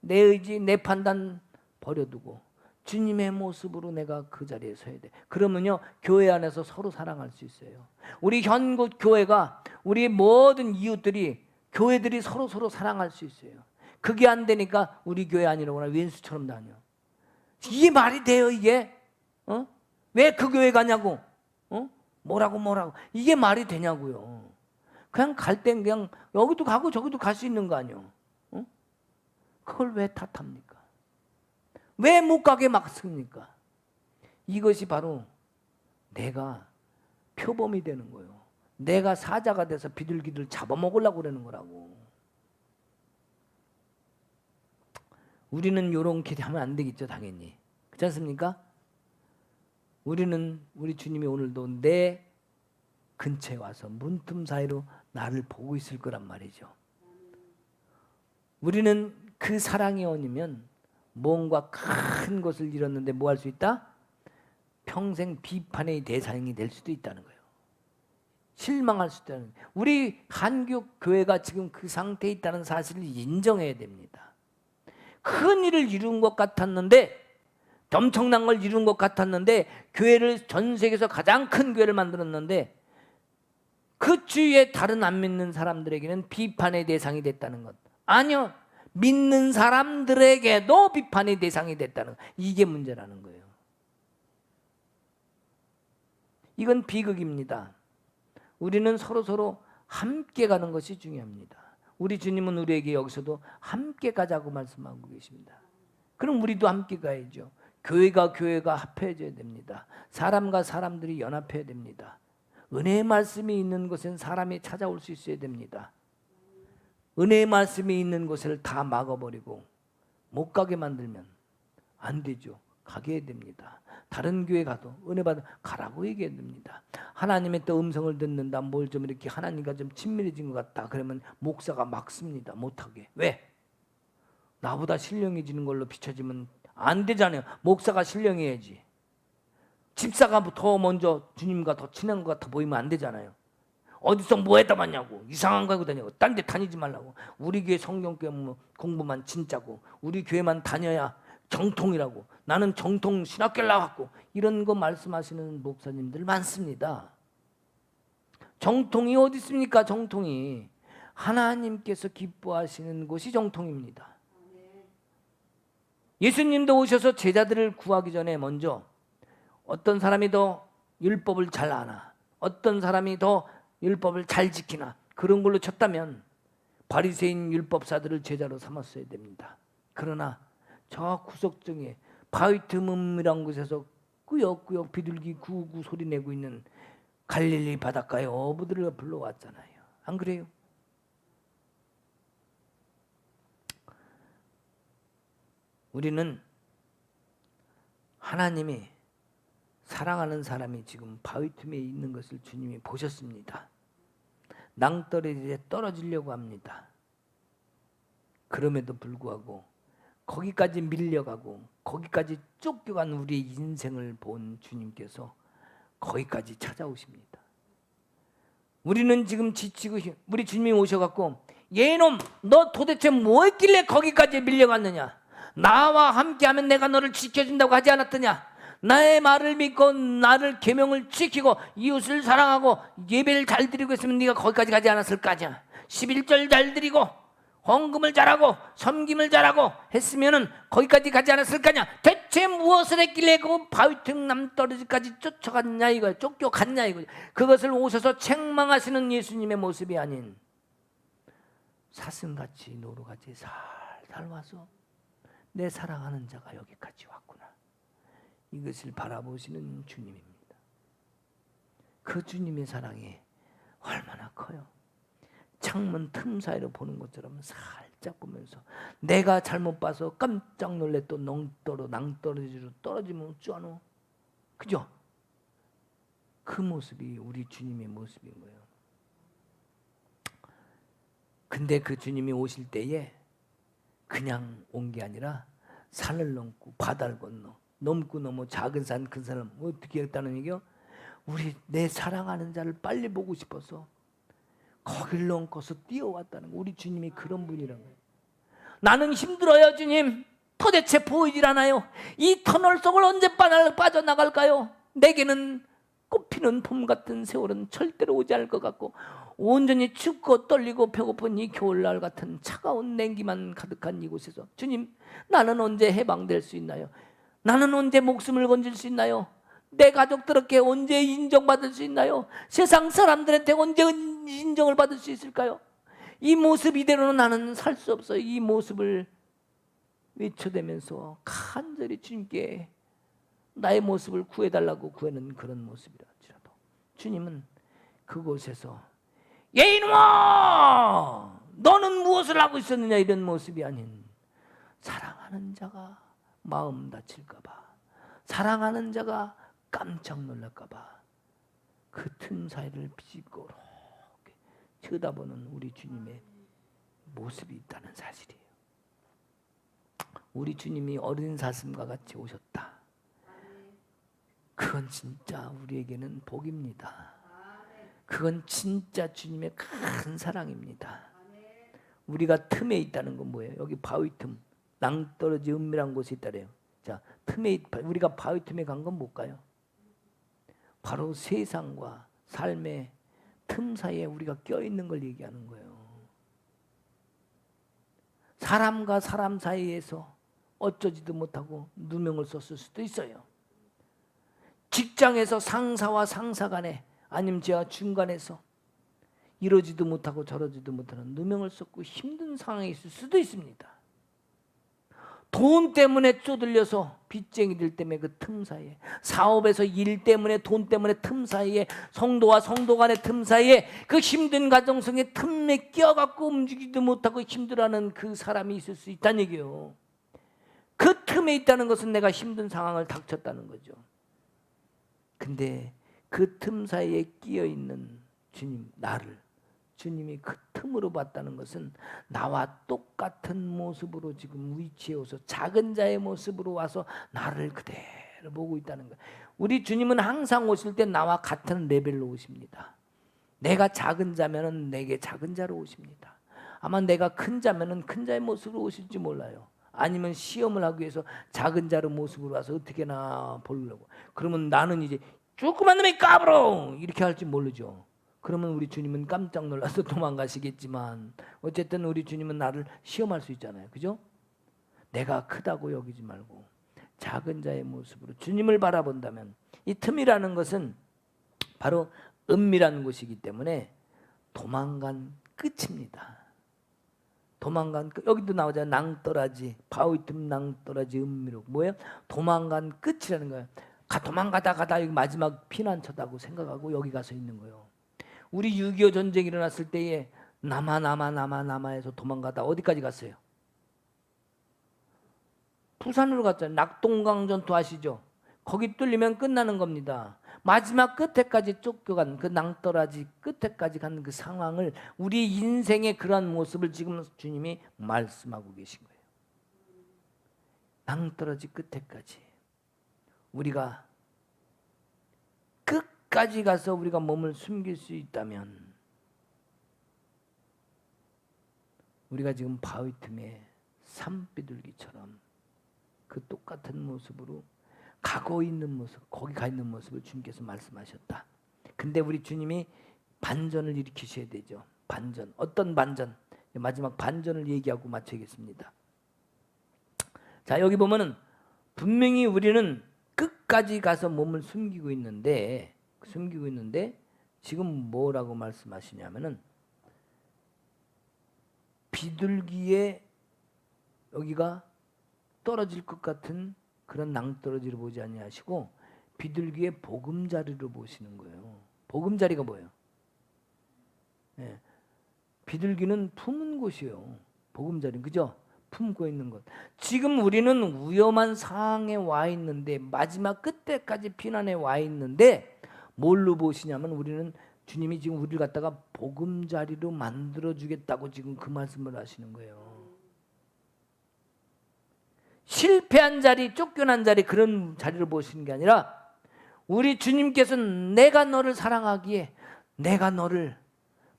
내 의지, 내 판단 버려두고 주님의 모습으로 내가 그 자리에 서야 돼. 그러면요, 교회 안에서 서로 사랑할 수 있어요. 우리 현곳 교회가, 우리 모든 이웃들이, 교회들이 서로 사랑할 수 있어요. 그게 안 되니까 우리 교회 아니라거나 왼수처럼 다녀. 이게 말이 돼요, 이게? 왜 그 교회 가냐고? 뭐라고? 이게 말이 되냐고요. 그냥 갈 땐 그냥 여기도 가고 저기도 갈 수 있는 거 아니요? 그걸 왜 탓합니까? 왜 못 가게 막습니까? 이것이 바로 내가 표범이 되는 거예요. 내가 사자가 돼서 비둘기들 잡아먹으려고 그러는 거라고. 우리는 요런 기대하면 안 되겠죠, 당연히. 그렇지 않습니까? 우리는 우리 주님이 오늘도 내 근처에 와서 문틈 사이로 나를 보고 있을 거란 말이죠. 우리는 그 사랑이 아니면 뭔가 큰 것을 잃었는데 뭐 할 수 있다? 평생 비판의 대상이 될 수도 있다는 거예요. 실망할 수 있다는 거예요. 우리 한국 교회가 지금 그 상태에 있다는 사실을 인정해야 됩니다. 큰 일을 이룬 것 같았는데, 엄청난 걸 이룬 것 같았는데, 교회를 전 세계에서 가장 큰 교회를 만들었는데 그 주위에 다른 안 믿는 사람들에게는 비판의 대상이 됐다는 것. 아니요, 믿는 사람들에게도 비판의 대상이 됐다는 것. 이게 문제라는 거예요. 이건 비극입니다. 우리는 서로 함께 가는 것이 중요합니다. 우리 주님은 우리에게 여기서도 함께 가자고 말씀하고 계십니다. 그럼 우리도 함께 가야죠. 교회가 합해져야 됩니다. 사람과 사람들이 연합해야 됩니다. 은혜의 말씀이 있는 곳엔 사람이 찾아올 수 있어야 됩니다. 은혜의 말씀이 있는 곳을 다 막아버리고 못 가게 만들면 안 되죠. 가게 해야 됩니다. 다른 교회 가도 은혜 받아 가라고 얘기해야 됩니다. 하나님의 또 음성을 듣는다, 뭘 좀 이렇게 하나님과 좀 친밀해진 것 같다 그러면 목사가 막습니다. 못하게. 왜? 나보다 신령해지는 걸로 비춰지면 안 되잖아요. 목사가 신령해야지. 집사가 더 먼저 주님과 더 친한 것 같아 보이면 안 되잖아요. 어디서 뭐 했다 봤냐고, 이상한 거 하고 다니고, 딴 데 다니지 말라고. 우리 교회 성경 공부만 진짜고, 우리 교회만 다녀야 정통이라고, 나는 정통 신학교를 나왔고, 이런 거 말씀하시는 목사님들 많습니다. 정통이 어디 있습니까? 정통이 하나님께서 기뻐하시는 곳이 정통입니다. 예수님도 오셔서 제자들을 구하기 전에 먼저 어떤 사람이 더 율법을 잘 아나, 어떤 사람이 더 율법을 잘 지키나, 그런 걸로 쳤다면 바리새인 율법사들을 제자로 삼았어야 됩니다. 그러나 저 구석정에 바위 틈이란 곳에서 꾸역꾸역 비둘기 구구 소리 내고 있는 갈릴리 바닷가의 어부들을 불러왔잖아요. 안 그래요? 우리는 하나님이 사랑하는 사람이 지금 바위 틈에 있는 것을 주님이 보셨습니다. 낭떠러지에 떨어지려고 합니다. 그럼에도 불구하고 거기까지 밀려가고 거기까지 쫓겨간 우리의 인생을 본 주님께서 거기까지 찾아오십니다. 우리는 지금 지치고, 우리 주님이 오셔갖고 얘놈 너 도대체 뭐 했길래 거기까지 밀려갔느냐, 나와 함께하면 내가 너를 지켜준다고 하지 않았더냐, 나의 말을 믿고 나를 계명을 지키고 이웃을 사랑하고 예배를 잘 드리고 있으면 네가 거기까지 가지 않았을 거 아니야. 11절 잘 드리고 헌금을 잘하고 섬김을 잘하고 했으면은 거기까지 가지 않았을 거냐. 대체 무엇을 했길래 그 바위틈 남떨어지까지 쫓아갔냐 이거야. 쫓겨갔냐 이거야. 그것을 오셔서 책망하시는 예수님의 모습이 아닌 사슴같이 노루같이 살살 와서 내 사랑하는 자가 여기까지 왔구나, 이것을 바라보시는 주님입니다. 그 주님의 사랑이 얼마나 커요. 창문 틈 사이로 보는 것처럼 살짝 보면서 내가 잘못 봐서 깜짝 놀래 또 낭떠러지로 떨어지면 어쩌노, 그죠? 그 모습이 우리 주님의 모습인 거예요. 근데 그 주님이 오실 때에 그냥 온 게 아니라 산을 넘고 바다를 건너 넘고 넘어 작은 산 큰 산을 어떻게 했다는 얘기요? 우리 내 사랑하는 자를 빨리 보고 싶어서 거길 넘고서 뛰어왔다는 거. 우리 주님이 그런 분이라는 거예요. 나는 힘들어요 주님, 도대체 보이질 않아요. 이 터널 속을 언제 빠져나갈까요? 내게는 꽃피는 봄 같은 세월은 절대로 오지 않을 것 같고 온전히 춥고 떨리고 배고픈 이 겨울날 같은 차가운 냉기만 가득한 이곳에서 주님, 나는 언제 해방될 수 있나요? 나는 언제 목숨을 건질 수 있나요? 내 가족들에게 언제 인정받을 수 있나요? 세상 사람들한테 언제 인정을 받을 수 있을까요? 이 모습 이대로는 나는 살 수 없어요. 이 모습을 외쳐대면서 간절히 주님께 나의 모습을 구해달라고 구하는 그런 모습이랄지라도 주님은 그곳에서 야 이놈아 너는 무엇을 하고 있었느냐 이런 모습이 아닌 사랑하는 자가 마음 다칠까 봐, 사랑하는 자가 깜짝 놀랄까 봐 그 틈 사이를 비집고 이렇게 쳐다보는 우리 주님의 모습이 있다는 사실이에요. 우리 주님이 어린 사슴과 같이 오셨다. 그건 진짜 우리에게는 복입니다. 그건 진짜 주님의 큰 사랑입니다. 우리가 틈에 있다는 건 뭐예요? 여기 바위 틈, 낭떠러지 은밀한 곳에 있다래요. 자, 우리가 바위 틈에 간 건 뭘까요? 바로 세상과 삶의 틈 사이에 우리가 껴있는 걸 얘기하는 거예요. 사람과 사람 사이에서 어쩌지도 못하고 누명을 썼을 수도 있어요. 직장에서 상사와 상사 간에 아니면 제가 중간에서 이러지도 못하고 저러지도 못하는 누명을 썼고 힘든 상황에 있을 수도 있습니다. 돈 때문에 쪼들려서 빚쟁이들 때문에 그 틈 사이에, 사업에서 일 때문에 돈 때문에 틈 사이에, 성도와 성도 간의 틈 사이에 그 힘든 가정 속에 틈에 끼어갖고 움직이지도 못하고 힘들어하는 그 사람이 있을 수 있다는 얘기예요. 그 틈에 있다는 것은 내가 힘든 상황을 닥쳤다는 거죠. 근데 그 틈 사이에 끼어있는 주님, 나를 주님이 그 틈으로 봤다는 것은 나와 똑같은 모습으로 지금 위치해 오서 작은 자의 모습으로 와서 나를 그대로 보고 있다는 거예요. 우리 주님은 항상 오실 때 나와 같은 레벨로 오십니다. 내가 작은 자면은 내게 작은 자로 오십니다. 아마 내가 큰 자면은 큰 자의 모습으로 오실지 몰라요. 아니면 시험을 하기 위해서 작은 자로 모습으로 와서 어떻게나 보려고. 그러면 나는 이제 조그만 놈이 까불어 이렇게 할지 모르죠. 그러면 우리 주님은 깜짝 놀라서 도망가시겠지만 어쨌든 우리 주님은 나를 시험할 수 있잖아요. 그죠? 내가 크다고 여기지 말고 작은 자의 모습으로 주님을 바라본다면 이 틈이라는 것은 바로 은밀한 곳이기 때문에 도망간 끝입니다. 도망간 끝. 여기도 나오잖아요. 낭떠라지, 바위 틈 낭떠라지 은밀옥. 뭐예요? 도망간 끝이라는 거예요. 도망가다 여기 마지막 피난처다고 생각하고 여기 가서 있는 거예요. 우리 6.25 전쟁이 일어났을 때에 남아에서 도망가다 어디까지 갔어요? 부산으로 갔잖아요. 낙동강 전투 아시죠? 거기 뚫리면 끝나는 겁니다. 마지막 끝에까지 쫓겨간 그 낭떠라지 끝에까지 간 그 상황을 우리 인생의 그러한 모습을 지금 주님이 말씀하고 계신 거예요. 낭떠러지 끝에까지 우리가 끝까지 가서 우리가 몸을 숨길 수 있다면 우리가 지금 바위 틈에 산비둘기처럼 그 똑같은 모습으로 가고 있는 모습, 거기 가 있는 모습을 주님께서 말씀하셨다. 근데 우리 주님이 반전을 일으키셔야 되죠. 반전. 어떤 반전? 마지막 반전을 얘기하고 마치겠습니다. 자, 여기 보면은 분명히 우리는 끝까지 가서 몸을 숨기고 있는데 지금 뭐라고 말씀하시냐면은 비둘기에 여기가 떨어질 것 같은 그런 낭떠러지를 보지 아니하시고 비둘기의 보금자리로 보시는 거예요. 보금자리가 뭐예요? 예. 비둘기는 품은 곳이에요. 보금자리, 그죠? 품고 있는 것. 지금 우리는 위험한 상황에 와 있는데 마지막 끝에까지 피난에 와 있는데 뭘로 보시냐면 우리는 주님이 지금 우리를 갖다가 보금자리로 만들어 주겠다고 지금 그 말씀을 하시는 거예요. 실패한 자리, 쫓겨난 자리 그런 자리를 보시는 게 아니라 우리 주님께서는 내가 너를 사랑하기에 내가 너를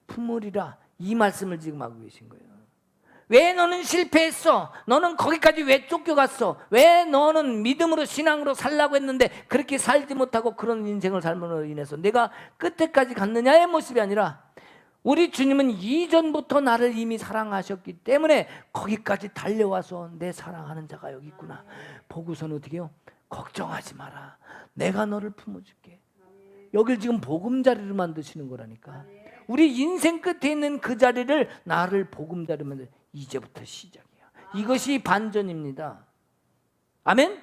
품으리라 이 말씀을 지금 하고 계신 거예요. 왜 너는 실패했어? 너는 거기까지 왜 쫓겨갔어? 왜 너는 믿음으로 신앙으로 살라고 했는데 그렇게 살지 못하고 그런 인생을 삶으로 인해서 내가 끝에까지 갔느냐의 모습이 아니라 우리 주님은 이전부터 나를 이미 사랑하셨기 때문에 거기까지 달려와서 내 사랑하는 자가 여기 있구나. 보고서는 어떻게 해요? 걱정하지 마라. 내가 너를 품어줄게. 여길 지금 보금자리로 만드시는 거라니까. 우리 인생 끝에 있는 그 자리를 나를 보금자리로 만들. 이제부터 시작이야. 이것이 반전입니다. 아멘?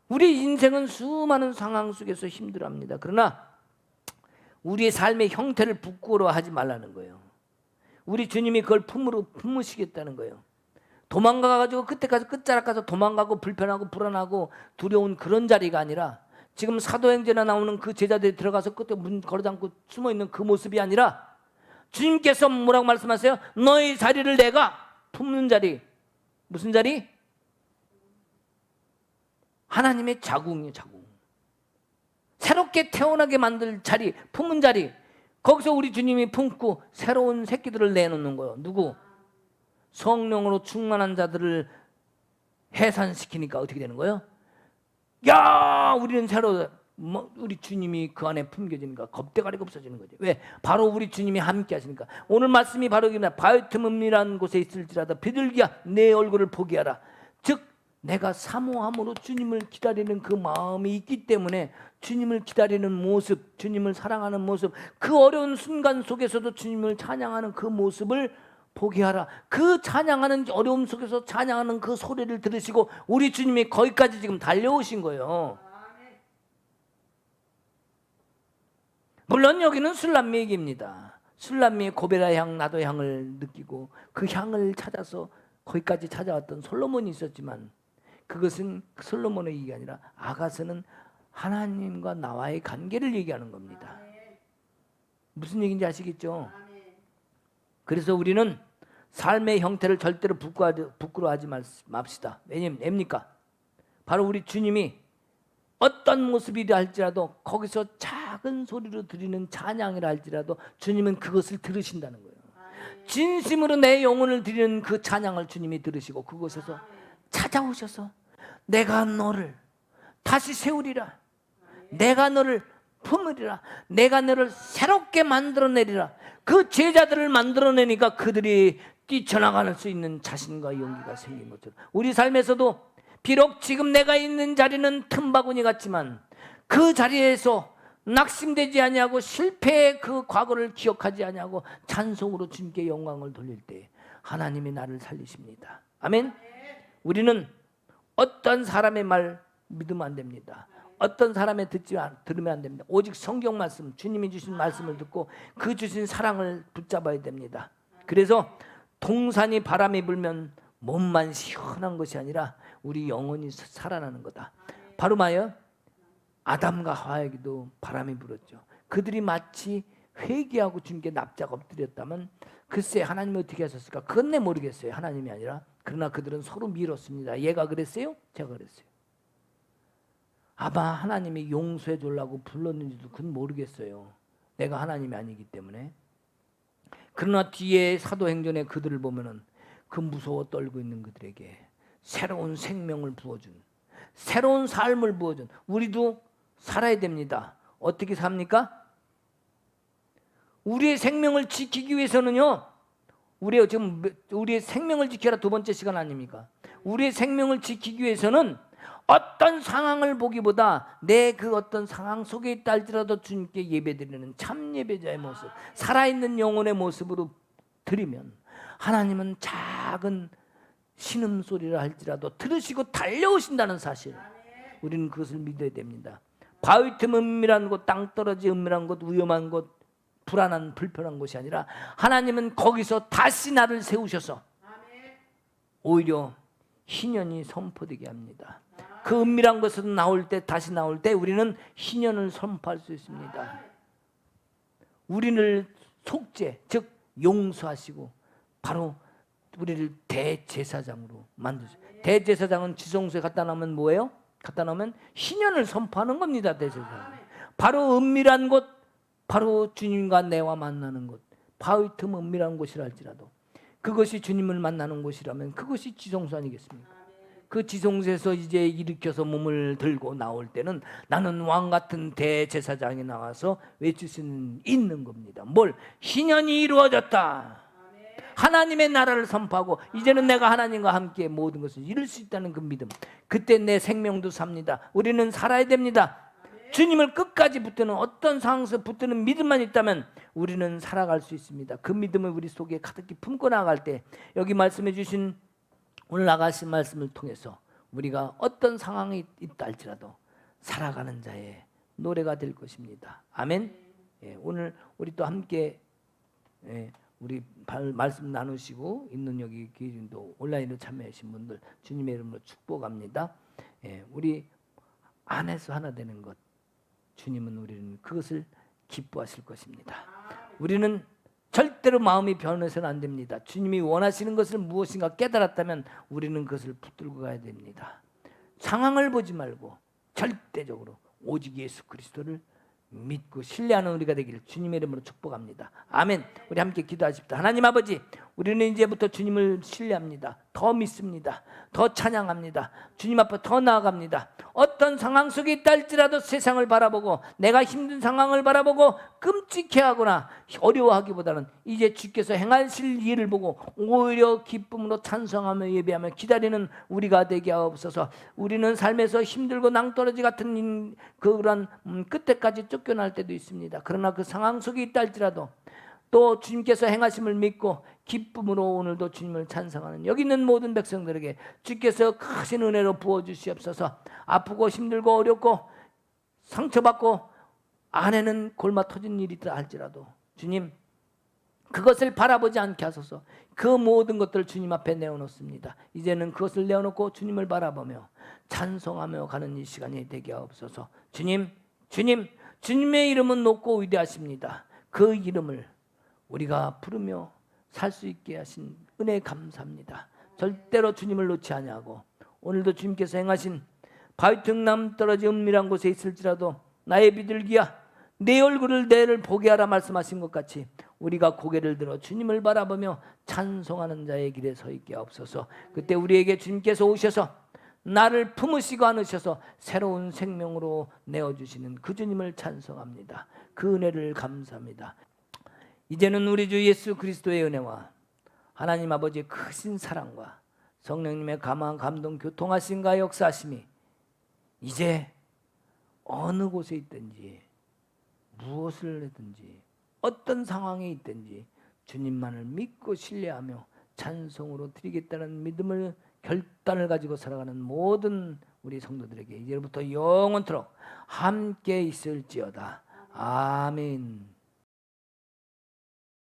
우리 인생은 수많은 상황 속에서 힘들어합니다. 그러나 우리의 삶의 형태를 부끄러워하지 말라는 거예요. 우리 주님이 그걸 품으시겠다는 거예요. 도망가가지고 끝에까지 끝자락 가서 도망가고 불편하고 불안하고 두려운 그런 자리가 아니라, 지금 사도행전에 나오는 그 제자들이 들어가서 끝에 문 걸어잠고 숨어있는 그 모습이 아니라, 주님께서 뭐라고 말씀하세요? 너의 자리를 내가 품는 자리. 무슨 자리? 하나님의 자궁이에요. 자궁. 새롭게 태어나게 만들 자리, 품은 자리. 거기서 우리 주님이 품고 새로운 새끼들을 내놓는 거예요. 누구? 성령으로 충만한 자들을 해산시키니까 어떻게 되는 거예요? 야, 우리는 새로, 우리 주님이 그 안에 품겨지니까 겁대가리가 없어지는 거죠. 왜? 바로 우리 주님이 함께 하시니까. 오늘 말씀이 바로 이겁니다. 바위틈이라는 곳에 있을지라도 비둘기야 내 얼굴을 보게 하라. 즉 내가 사모함으로 주님을 기다리는 그 마음이 있기 때문에 주님을 기다리는 모습, 주님을 사랑하는 모습, 그 어려운 순간 속에서도 주님을 찬양하는 그 모습을 보게 하라. 그 찬양하는 어려움 속에서 찬양하는 그 소리를 들으시고 우리 주님이 거기까지 지금 달려오신 거예요. 물론 여기는 술람미 얘기입니다. 술람미의 고베라 향, 나도 향을 느끼고 그 향을 찾아서 거기까지 찾아왔던 솔로몬이 있었지만, 그것은 솔로몬의 얘기가 아니라 아가서는 하나님과 나와의 관계를 얘기하는 겁니다. 무슨 얘기인지 아시겠죠? 그래서 우리는 삶의 형태를 절대로 부끄러워하지 맙시다. 왜냐입니까? 바로 우리 주님이 어떤 모습이라 할지라도, 거기서 작은 소리로 드리는 찬양이라 할지라도 주님은 그것을 들으신다는 거예요. 진심으로 내 영혼을 드리는 그 찬양을 주님이 들으시고 그곳에서 찾아오셔서 내가 너를 다시 세우리라, 내가 너를 품으리라, 내가 너를 새롭게 만들어내리라. 그 제자들을 만들어내니까 그들이 뛰쳐나갈 수 있는 자신과 용기가 생긴 것처럼 우리 삶에서도 비록 지금 내가 있는 자리는 틈바구니 같지만 그 자리에서 낙심되지 아니하고 실패의 그 과거를 기억하지 아니하고 찬송으로 주님께 영광을 돌릴 때 하나님이 나를 살리십니다. 아멘. 우리는 어떤 사람의 말 믿으면 안 됩니다. 어떤 사람의 들으면 안 됩니다. 오직 성경 말씀, 주님이 주신 말씀을 듣고 그 주신 사랑을 붙잡아야 됩니다. 그래서 동산이 바람이 불면 몸만 시원한 것이 아니라 우리 영혼이 살아나는 거다. 바로 뭐예요? 아담과 하와에게도 바람이 불었죠. 그들이 마치 회개하고 주님께 납작 엎드렸다면 글쎄 하나님이 어떻게 하셨을까? 그건 내 모르겠어요. 하나님이 아니라. 그러나 그들은 서로 밀었습니다. 얘가 그랬어요? 제가 그랬어요. 아마 하나님이 용서해 주려고 불렀는지도 그건 모르겠어요. 내가 하나님이 아니기 때문에. 그러나 뒤에 사도행전에 그들을 보면은 그 무서워 떨고 있는 그들에게 새로운 생명을 부어준, 새로운 삶을 부어준, 우리도 살아야 됩니다. 어떻게 삽니까? 우리의 생명을 지키기 위해서는요, 우리의 생명을 지켜라 두 번째 시간 아닙니까? 우리의 생명을 지키기 위해서는 어떤 상황을 보기보다 내 그 어떤 상황 속에 있다 할지라도 주님께 예배드리는 참 예배자의 모습, 살아있는 영혼의 모습으로 드리면 하나님은 작은 신음소리를 할지라도 들으시고 달려오신다는 사실, 우리는 그것을 믿어야 됩니다. 바위 틈 은밀한 곳, 땅 떨어지 은밀한 곳, 위험한 곳, 불안한 불편한 곳이 아니라 하나님은 거기서 다시 나를 세우셔서 오히려 희년이 선포되게 합니다. 그 은밀한 곳에서 나올 때, 다시 나올 때 우리는 희년을 선포할 수 있습니다. 우리를 속죄, 즉 용서하시고 바로 우리를 대제사장으로 만드죠. 대제사장은 지성소에 갖다 놓으면 뭐예요? 갖다 놓으면 희년을 선포하는 겁니다. 대제사장. 바로 은밀한 곳, 바로 주님과 내와 만나는 곳, 바위 틈 은밀한 곳이라 할지라도 그것이 주님을 만나는 곳이라면 그것이 지성소 아니겠습니까? 그 지성소에서 이제 일으켜서 몸을 들고 나올 때는 나는 왕 같은 대제사장이 나와서 외칠 수 있는 겁니다. 뭘? 희년이 이루어졌다. 하나님의 나라를 선포하고 이제는 내가 하나님과 함께 모든 것을 이룰 수 있다는 그 믿음. 그때 내 생명도 삽니다. 우리는 살아야 됩니다. 주님을 끝까지 붙드는, 어떤 상황에서 붙드는 믿음만 있다면 우리는 살아갈 수 있습니다. 그 믿음을 우리 속에 가득히 품고 나갈 때 여기 말씀해 주신 오늘 나가신 말씀을 통해서 우리가 어떤 상황이 있다 할지라도 살아가는 자의 노래가 될 것입니다. 아멘. 예, 오늘 우리 또 함께 우리 말씀 나누시고 있는 여기 기준도 온라인으로 참여하신 분들 주님의 이름으로 축복합니다. 우리 안에서 하나 되는 것, 주님은 우리는 그것을 기뻐하실 것입니다. 우리는 절대로 마음이 변해서는 안 됩니다. 주님이 원하시는 것을 무엇인가 깨달았다면 우리는 그것을 붙들고 가야 됩니다. 상황을 보지 말고 절대적으로 오직 예수 그리스도를 믿고 신뢰하는 우리가 되기를 주님의 이름으로 축복합니다. 아멘. 우리 함께 기도하십시다. 하나님 아버지, 우리는 이제부터 주님을 신뢰합니다. 더 믿습니다. 더 찬양합니다. 주님 앞에 더 나아갑니다. 어떤 상황 속에 있다 할지라도 세상을 바라보고 내가 힘든 상황을 바라보고 끔찍해하거나 어려워하기보다는 이제 주께서 행하실 일을 보고 오히려 기쁨으로 찬송하며 예배하며 기다리는 우리가 되게 하옵소서. 우리는 삶에서 힘들고 낭떠러지 같은 그런 끝에까지 쫓겨날 때도 있습니다. 그러나 그 상황 속에 있다 할지라도 또 주님께서 행하심을 믿고 기쁨으로 오늘도 주님을 찬송하는 여기 있는 모든 백성들에게 주께서 크신 은혜로 부어주시옵소서. 아프고 힘들고 어렵고 상처받고 안에는 골마 터진 일이 있다 할지라도 주님 그것을 바라보지 않게 하소서. 그 모든 것들을 주님 앞에 내어놓습니다. 이제는 그것을 내어놓고 주님을 바라보며 찬송하며 가는 이 시간이 되게 하옵소서. 주님의 이름은 높고 위대하십니다. 그 이름을 우리가 부르며 살 수 있게 하신 은혜 감사합니다. 절대로 주님을 놓지 아니하고 오늘도 주님께서 행하신 바위등나무 떨어진 은밀한 곳에 있을지라도 나의 비둘기야 내 얼굴을 내를 보게 하라 말씀하신 것 같이 우리가 고개를 들어 주님을 바라보며 찬송하는 자의 길에 서 있게 하옵소서. 그때 우리에게 주님께서 오셔서 나를 품으시고 안으셔서 새로운 생명으로 내어주시는 그 주님을 찬송합니다. 그 은혜를 감사합니다. 이제는 우리 주 예수 그리스도의 은혜와 하나님 아버지의 크신 사랑과 성령님의 감화 감동 교통하심과 역사하심이 이제 어느 곳에 있든지 무엇을 하든지 어떤 상황에 있든지 주님만을 믿고 신뢰하며 찬송으로 드리겠다는 믿음을 결단을 가지고 살아가는 모든 우리 성도들에게 이제부터 영원토록 함께 있을지어다. 아멘.